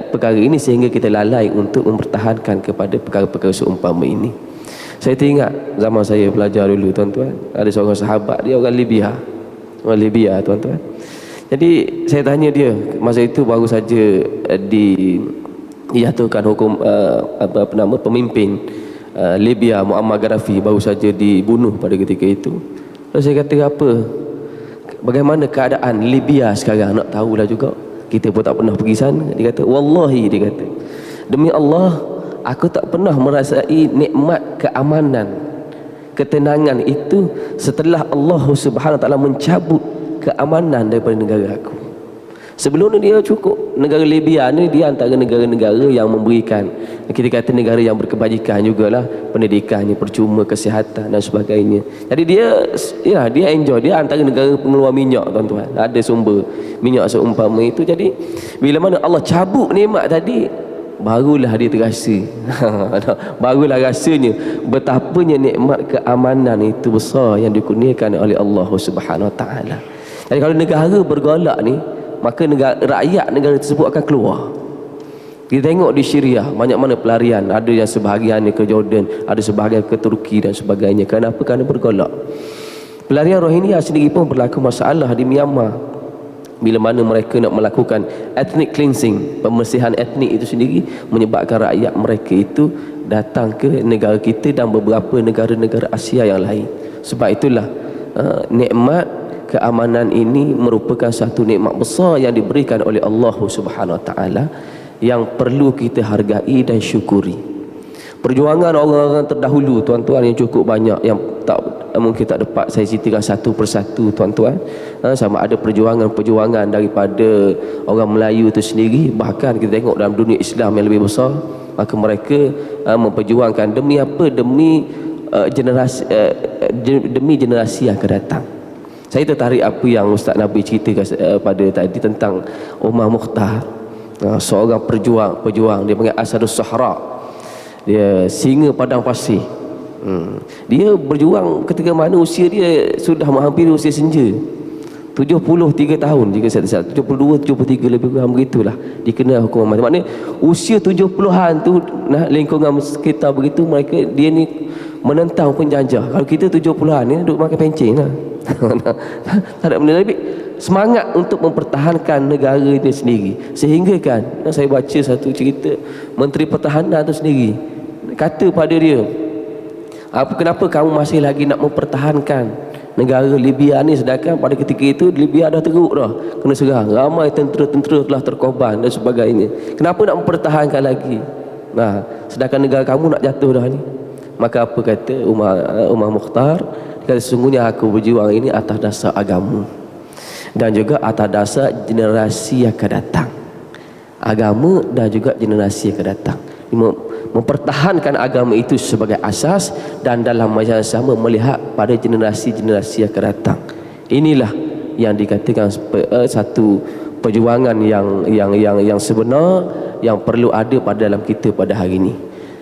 perkara ini sehingga kita lalai untuk mempertahankan kepada perkara-perkara seumpama ini. Saya teringat zaman saya belajar dulu tuan-tuan, ada seorang sahabat, dia orang Libya. Orang Libya tuan-tuan. Jadi saya tanya dia, masa itu baru saja dijatuhkan hukum pemimpin Libya Muammar Gaddafi baru saja dibunuh pada ketika itu. Lalu saya kata, apa? Bagaimana keadaan Libya sekarang? Nak tahulah juga. Kita pun tak pernah pergi sana. Dia kata, wallahi, dia kata, demi Allah, aku tak pernah merasai nikmat keamanan, ketenangan itu setelah Allah Subhanahu Wa Taala mencabut keamanan daripada negara aku. Sebelum ni dia cukup, negara Libya ni dia antara negara-negara yang memberikan, kita kata negara yang berkebajikan jugalah, pendidikannya percuma, kesihatan dan sebagainya. Jadi dia enjoy, dia antara negara pengeluar minyak tuan-tuan, ada sumber minyak seumpama itu. Jadi bila mana Allah cabut nikmat tadi, barulah dia terasa barulah rasanya betapanya nikmat keamanan itu besar yang dikurniakan oleh Allah Subhanahu Wa Taala. Jadi kalau negara bergolak ni, maka rakyat negara tersebut akan keluar. Kita tengok di Syria banyak mana pelarian, ada yang sebahagiannya ke Jordan, ada sebahagian ke Turki dan sebagainya. Kenapa? Kerana bergolak. Pelarian Rohingya sendiri pun berlaku masalah di Myanmar. Bila mana mereka nak melakukan ethnic cleansing, pembersihan etnik itu sendiri, menyebabkan rakyat mereka itu datang ke negara kita dan beberapa negara-negara Asia yang lain. Sebab itulah nikmat keamanan ini merupakan satu nikmat besar yang diberikan oleh Allah Subhanahu Wa Taala yang perlu kita hargai dan syukuri. Perjuangan orang-orang terdahulu tuan-tuan yang cukup banyak, yang tak mungkin tak dapat saya ceritakan satu persatu tuan-tuan. Sama ada perjuangan daripada orang Melayu itu sendiri, bahkan kita tengok dalam dunia Islam yang lebih besar, maka mereka memperjuangkan demi apa? Demi generasi yang akan datang. Saya tertarik apa yang Ustaz Nabi ceritakan pada tadi tentang Umar Mukhtar, seorang pejuang, dia panggil Asadus Sahara, dia singa padang pasir. Dia berjuang ketika mana usia dia sudah menghampiri usia senja, 73 tahun jika saya tak salah, 72, 73 lebih kurang begitulah, dikena hukuman mati. Maknanya usia 70-an tu, lingkungan sekitar begitu, mereka dia ni menentang penjajah. Kalau kita 70-an ni duduk makan pencen lah. Tak ada benda lebih, semangat untuk mempertahankan negara dia sendiri. Sehingga kan saya baca satu cerita, Menteri Pertahanan tu sendiri kata pada dia, kenapa kamu masih lagi nak mempertahankan negara Libya ni, sedangkan pada ketika itu Libya dah teruk dah, kena serang, ramai tentera-tentera telah terkorban dan sebagainya. Kenapa nak mempertahankan lagi? Sedangkan negara kamu nak jatuh dah ni. Maka apa kata Umar Mukhtar? Kata, sesungguhnya aku berjuang ini atas dasar agama dan juga atas dasar generasi yang akan datang. Agama dan juga generasi yang akan datang. Mempertahankan agama itu sebagai asas, dan dalam masa yang sama melihat pada generasi-generasi yang akan datang. Inilah yang dikatakan satu perjuangan yang sebenar, yang perlu ada pada dalam kita pada hari ini.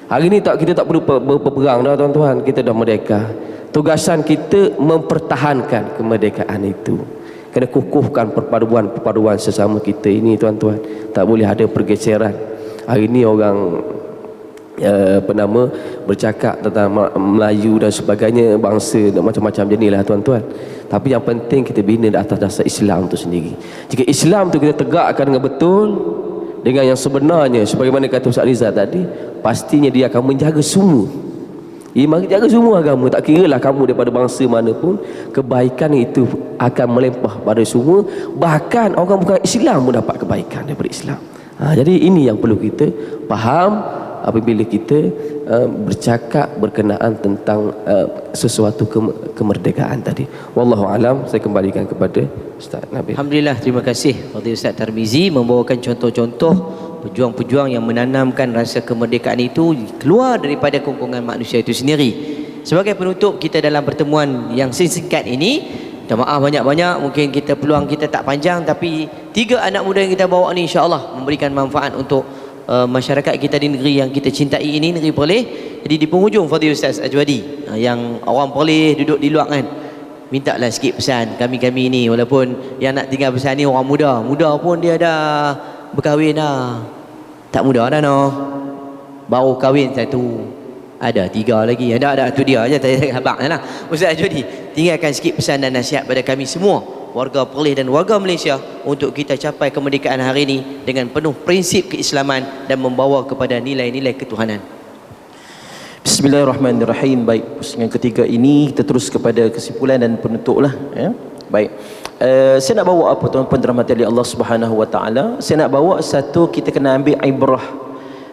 Hari ini kita tak perlu berperang dah tuan-tuan, kita dah merdeka. Tugasan kita mempertahankan kemerdekaan itu. Kena kukuhkan perpaduan sesama kita ini tuan-tuan. Tak boleh ada pergeseran. Hari ini orang bercakap tentang Melayu dan sebagainya, bangsa dan macam-macam jenilah tuan-tuan. Tapi yang penting kita bina di atas dasar Islam tu sendiri. Jika Islam tu kita tegakkan dengan betul, dengan yang sebenarnya, sebagaimana kata Ustaz Rizal tadi, pastinya dia akan menjaga semua. Ia menjaga semua agama, tak kiralah kamu daripada bangsa mana pun, kebaikan itu akan melimpah pada semua. Bahkan orang bukan Islam pun dapat kebaikan daripada Islam. Jadi ini yang perlu kita faham apabila kita bercakap berkenaan tentang sesuatu kemerdekaan tadi. Wallahu alam. Saya kembalikan kepada Ustaz Nabil.
Alhamdulillah, terima kasih Fadil Ustaz Tarmizi membawakan contoh-contoh pejuang-pejuang yang menanamkan rasa kemerdekaan itu keluar daripada kongkongan manusia itu sendiri. Sebagai penutup kita dalam pertemuan yang singkat ini, minta maaf banyak-banyak, mungkin kita peluang kita tak panjang, tapi 3 anak muda yang kita bawa ni insya-Allah memberikan manfaat untuk masyarakat kita di negeri yang kita cintai ini, negeri Perlis. Jadi di penghujung Fadil Ustaz Ajwadi, yang orang Perlis duduk di luar kan, mintalah sikit pesan kami-kami ni, walaupun yang nak tinggal pesan ni orang muda pun dia dah berkahwin dah. Tak muda dah no. Baru kahwin 1. Ada 3 lagi. Ada tu dia aja tadi abang lah. Ustaz Ajwadi, tinggalkan sikit pesan dan nasihat pada kami semua, warga Perlis dan warga Malaysia, untuk kita capai kemerdekaan hari ini dengan penuh prinsip keislaman dan membawa kepada nilai-nilai ketuhanan.
Bismillahirrahmanirrahim. Baik, yang ketiga ini kita terus kepada kesimpulan dan penutup lah, ya. Baik, saya nak bawa apa tuan-tuan dirahmati oleh Allah Subhanahu Wa Taala? Saya nak bawa satu, kita kena ambil ibrah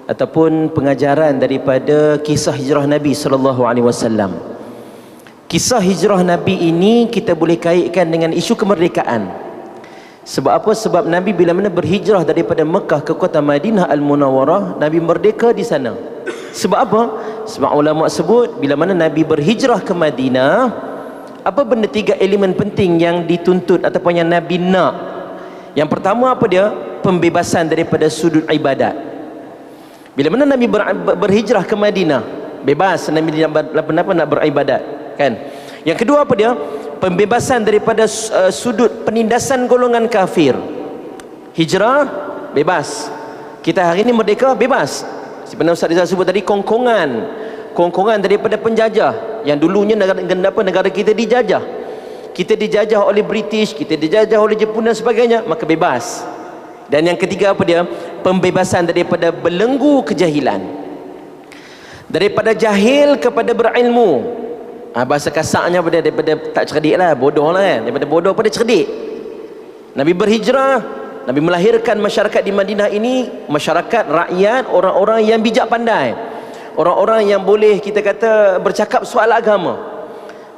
ataupun pengajaran daripada kisah hijrah Nabi sallallahu alaihi wasallam. Kisah hijrah Nabi ini kita boleh kaitkan dengan isu kemerdekaan. Sebab apa? Sebab Nabi bila mana berhijrah daripada Mekah ke kota Madinah Al-Munawwarah, Nabi merdeka di sana. Sebab apa? Sebab ulama sebut bila mana Nabi berhijrah ke Madinah, apa benda 3 elemen penting yang dituntut ataupun yang Nabi nak? Yang pertama apa dia? Pembebasan daripada sudut ibadat. Bila mana Nabi berhijrah ke Madinah, bebas Nabi nak beribadat, kan? Yang kedua apa dia? Pembebasan daripada sudut penindasan golongan kafir. Hijrah bebas. Kita hari ini merdeka bebas. Sebenarnya Ustaz Rizal sebut tadi kongkongan daripada penjajah yang dulunya negara kita dijajah. Kita dijajah oleh British, kita dijajah oleh Jepun dan sebagainya, maka bebas. Dan yang ketiga apa dia? Pembebasan daripada belenggu kejahilan. Daripada jahil kepada berilmu. Bahasa kasarnya apa dia? Daripada tak cerdik lah, bodoh lah kan. Daripada bodoh pada cerdik. Nabi berhijrah, Nabi melahirkan masyarakat di Madinah ini, masyarakat rakyat, orang-orang yang bijak pandai, orang-orang yang boleh kita kata bercakap soal agama.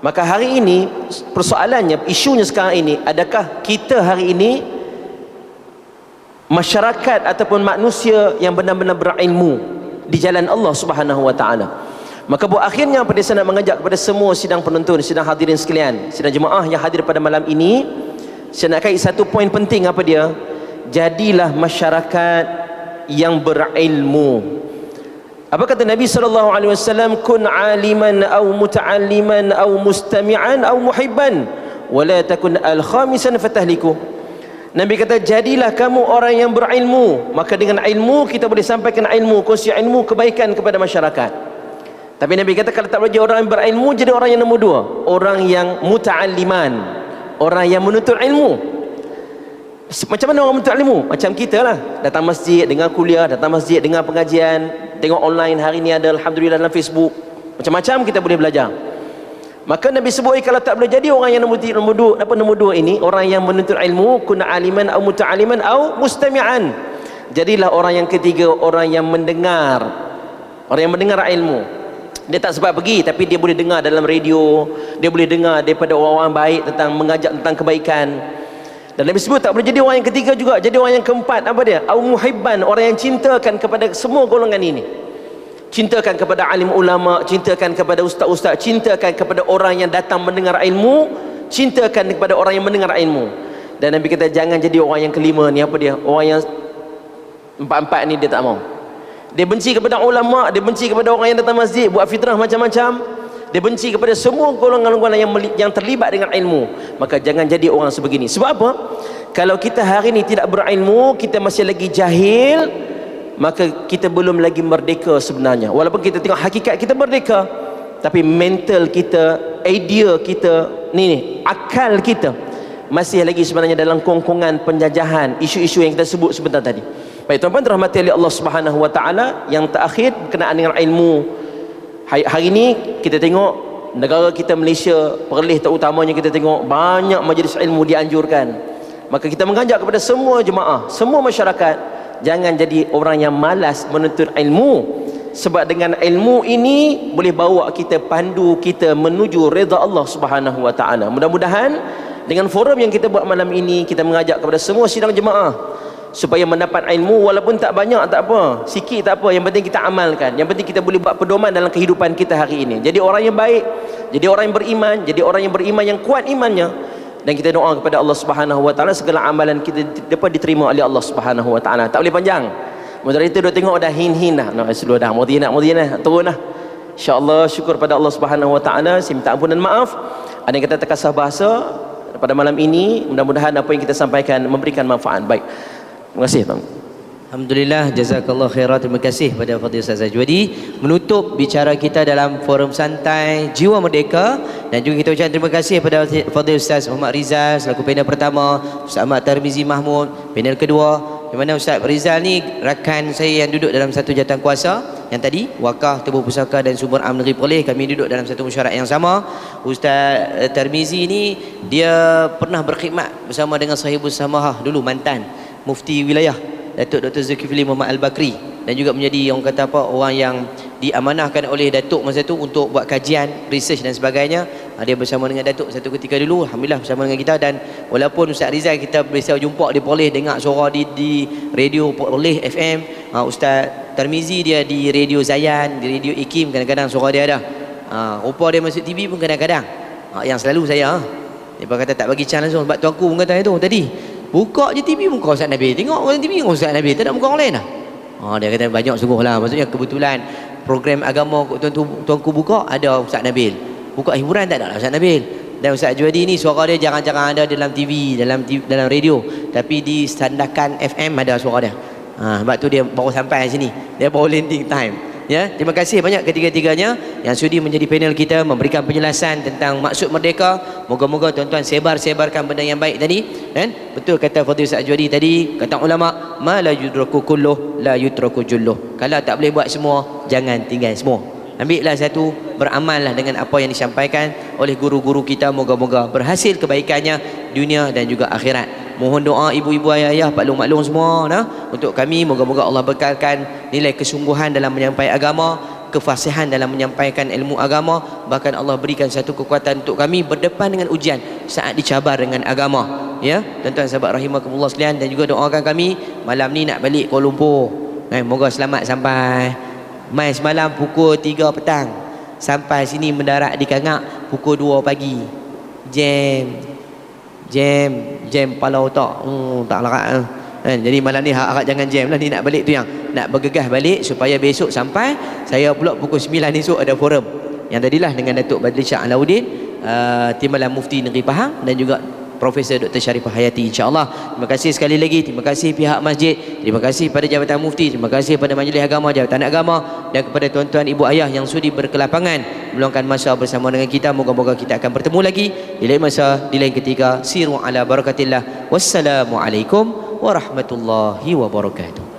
Maka hari ini persoalannya, isunya sekarang ini, adakah kita hari ini masyarakat ataupun manusia yang benar-benar berilmu di jalan Allah Subhanahu Wa Taala? Maka buat akhirnya pada saya nak mengajak kepada semua sidang penonton, sidang hadirin sekalian, sidang jemaah yang hadir pada malam ini, saya nak kait satu poin penting. Apa dia? Jadilah masyarakat yang berilmu. Apa kata Nabi SAW? Kun aliman au muta'alliman au mustami'an au muhibban wa la takun al-khamisan fatahliku. Nabi kata, jadilah kamu orang yang berilmu, maka dengan ilmu kita boleh sampaikan ilmu, kongsi ilmu kebaikan kepada masyarakat. Tapi Nabi kata kalau tak boleh jadi orang yang berilmu, jadi orang yang nombor 2, orang yang muta'alliman, orang yang menuntut ilmu. Macam mana orang menuntut ilmu? Macam kita lah, datang masjid, dengar kuliah, datang masjid, dengar pengajian, tengok online. Hari ni ada alhamdulillah dalam Facebook, macam-macam kita boleh belajar. Maka Nabi sebut kalau tak boleh jadi orang yang nombor 2 ini, orang yang menuntut ilmu, kuna aliman au muta'alliman au mustami'an. Jadilah orang yang ketiga, orang yang mendengar, orang yang mendengar ilmu. Dia tak sebab pergi, tapi dia boleh dengar dalam radio, dia boleh dengar daripada orang-orang baik tentang mengajak tentang kebaikan. Dan Nabi sebut tak boleh jadi orang yang ketiga juga, jadi orang yang keempat. Apa dia? Au muhibban, orang yang cintakan kepada semua golongan ini. Cintakan kepada alim ulama, cintakan kepada ustaz-ustaz, cintakan kepada orang yang datang mendengar ilmu, cintakan kepada orang yang mendengar ilmu. Dan Nabi kata jangan jadi orang yang kelima ni. Apa dia? Orang yang empat-empat ni dia tak mau. Dia benci kepada ulama, dia benci kepada orang yang datang masjid buat fitnah macam-macam, dia benci kepada semua golongan-golongan yang terlibat dengan ilmu. Maka jangan jadi orang sebegini. Sebab apa? Kalau kita hari ini tidak berilmu, kita masih lagi jahil, maka kita belum lagi merdeka sebenarnya. Walaupun kita tengok hakikat kita merdeka, tapi mental kita, idea kita, ni akal kita masih lagi sebenarnya dalam kongkongan penjajahan isu-isu yang kita sebut sebentar tadi. Baik tuan-tuan dirahmati oleh Allah Subhanahu wa taala, yang terakhir berkenaan dengan ilmu. Hari ini kita tengok negara kita Malaysia, Perlis terutamanya, kita tengok banyak majlis ilmu dianjurkan. Maka kita mengajak kepada semua jemaah, semua masyarakat, jangan jadi orang yang malas menuntut ilmu. Sebab dengan ilmu ini boleh bawa kita, pandu kita menuju redha Allah Subhanahu wa taala. Mudah-mudahan dengan forum yang kita buat malam ini, kita mengajak kepada semua sidang jemaah supaya mendapat ilmu, walaupun tak banyak tak apa, sikit tak apa, yang penting kita amalkan, yang penting kita boleh buat pedoman dalam kehidupan kita hari ini. Jadi orang yang baik, jadi orang yang beriman, jadi orang yang beriman yang kuat imannya. Dan kita doa kepada Allah Subhanahu wa taala segala amalan kita dapat diterima oleh Allah Subhanahu wa taala. Tak boleh panjang. Moderator dah tengok dah hin-hin dah. Nak slow dah. Mudinah turun dah. Insya-Allah syukur pada Allah Subhanahu wa taala. Saya minta ampun dan maaf ada yang kata terkasar bahasa pada malam ini. Mudah-mudahan apa yang kita sampaikan memberikan manfaat. Baik. Terima kasih tuan.
Alhamdulillah, jazakallah khairan. Terima kasih pada Fadil Ustaz Azwadi menutup bicara kita dalam forum santai Jiwa Merdeka. Dan juga kita ucapkan terima kasih pada Fadil Ustaz Muhammad Rizal selaku panel pertama, Ustaz Ahmad Tarmizi Mahmud panel kedua, di mana Ustaz Rizal ni rakan saya yang duduk dalam satu jawatan kuasa. Yang tadi Wakaf Tubuh Pusaka dan Sumber Am Negeri Perlis, kami duduk dalam satu mesyuarat yang sama. Ustaz Tarmizi ni dia pernah berkhidmat bersama dengan Sahibus Samahah dulu, mantan Mufti Wilayah Datuk Dr. Zulkifli Muhammad Al-Bakri, dan juga menjadi orang kata apa, orang yang diamanahkan oleh Datuk masa tu untuk buat kajian, research dan sebagainya. Dia bersama dengan Datuk satu ketika dulu, alhamdulillah bersama dengan kita. Dan walaupun Ustaz Rizal kita bisa jumpa di Perlis, dengar suara di radio Perlis FM, Ustaz Tarmizi dia di radio Zayan, di radio Ikim, kadang-kadang suara dia ada. Rupa dia masuk TV pun kadang-kadang. Yang selalu saya dia kata tak bagi chance langsung, sebab tuanku pun kata itu tadi, buka je TV muka Ustaz Nabil, tengok orang TV muka Ustaz Nabil, tak ada muka orang lain lah. Dia kata banyak sungguh lah. Maksudnya kebetulan program agama tuanku buka ada Ustaz Nabil, buka hiburan tak ada lah Ustaz Nabil. Dan Ustaz Azwadi ni suara dia jarang-jarang ada dalam TV, dalam radio, tapi di Sandakan FM ada suara dia. Sebab tu dia baru sampai sini, dia baru landing time. Ya, terima kasih banyak ketiga-tiganya yang sudi menjadi panel kita, memberikan penjelasan tentang maksud merdeka. Moga-moga tuan-tuan sebarkan benda yang baik tadi, kan? Betul kata Fadil Ustaz Azwadi tadi, kata ulama, ma la yudraku kulluh la yutraku julluh. Kalau tak boleh buat semua, jangan tinggal semua. Ambillah satu, beramallah dengan apa yang disampaikan oleh guru-guru kita. Moga-moga berhasil kebaikannya dunia dan juga akhirat. Mohon doa ibu-ibu, ayah-ayah, pak long-maklong semua untuk kami. Moga-moga Allah bekalkan nilai kesungguhan dalam menyampaikan agama, kefasihan dalam menyampaikan ilmu agama. Bahkan Allah berikan satu kekuatan untuk kami berdepan dengan ujian saat dicabar dengan agama. Ya, tuan-tuan sahabat rahimakumullah sekalian. Dan juga doakan kami malam ni nak balik Kuala Lumpur. Moga selamat sampai. Mai semalam pukul 3 petang sampai sini, mendarat di Kangak pukul 2 pagi. Jam kepala otak. Tak larat. Jadi malam ni harap jangan jam lah. Ni nak balik tu yang nak bergegas balik supaya besok sampai. Saya pula pukul 9 esok ada forum yang tadilah dengan Datuk Badli Shah Alauddin, Timbalan Mufti Negeri Pahang, dan juga Profesor Dr. Sharifah Hayati, insya-Allah. Terima kasih sekali lagi. Terima kasih pihak masjid, terima kasih pada Jabatan Mufti, terima kasih pada Majlis Agama, Jabatan Agama, dan kepada tuan-tuan ibu ayah yang sudi berkelapangan meluangkan masa bersama dengan kita. Moga-moga kita akan bertemu lagi di lain masa, di lain ketika. Siru ala barakatillah. Wassalamualaikum warahmatullahi wabarakatuh.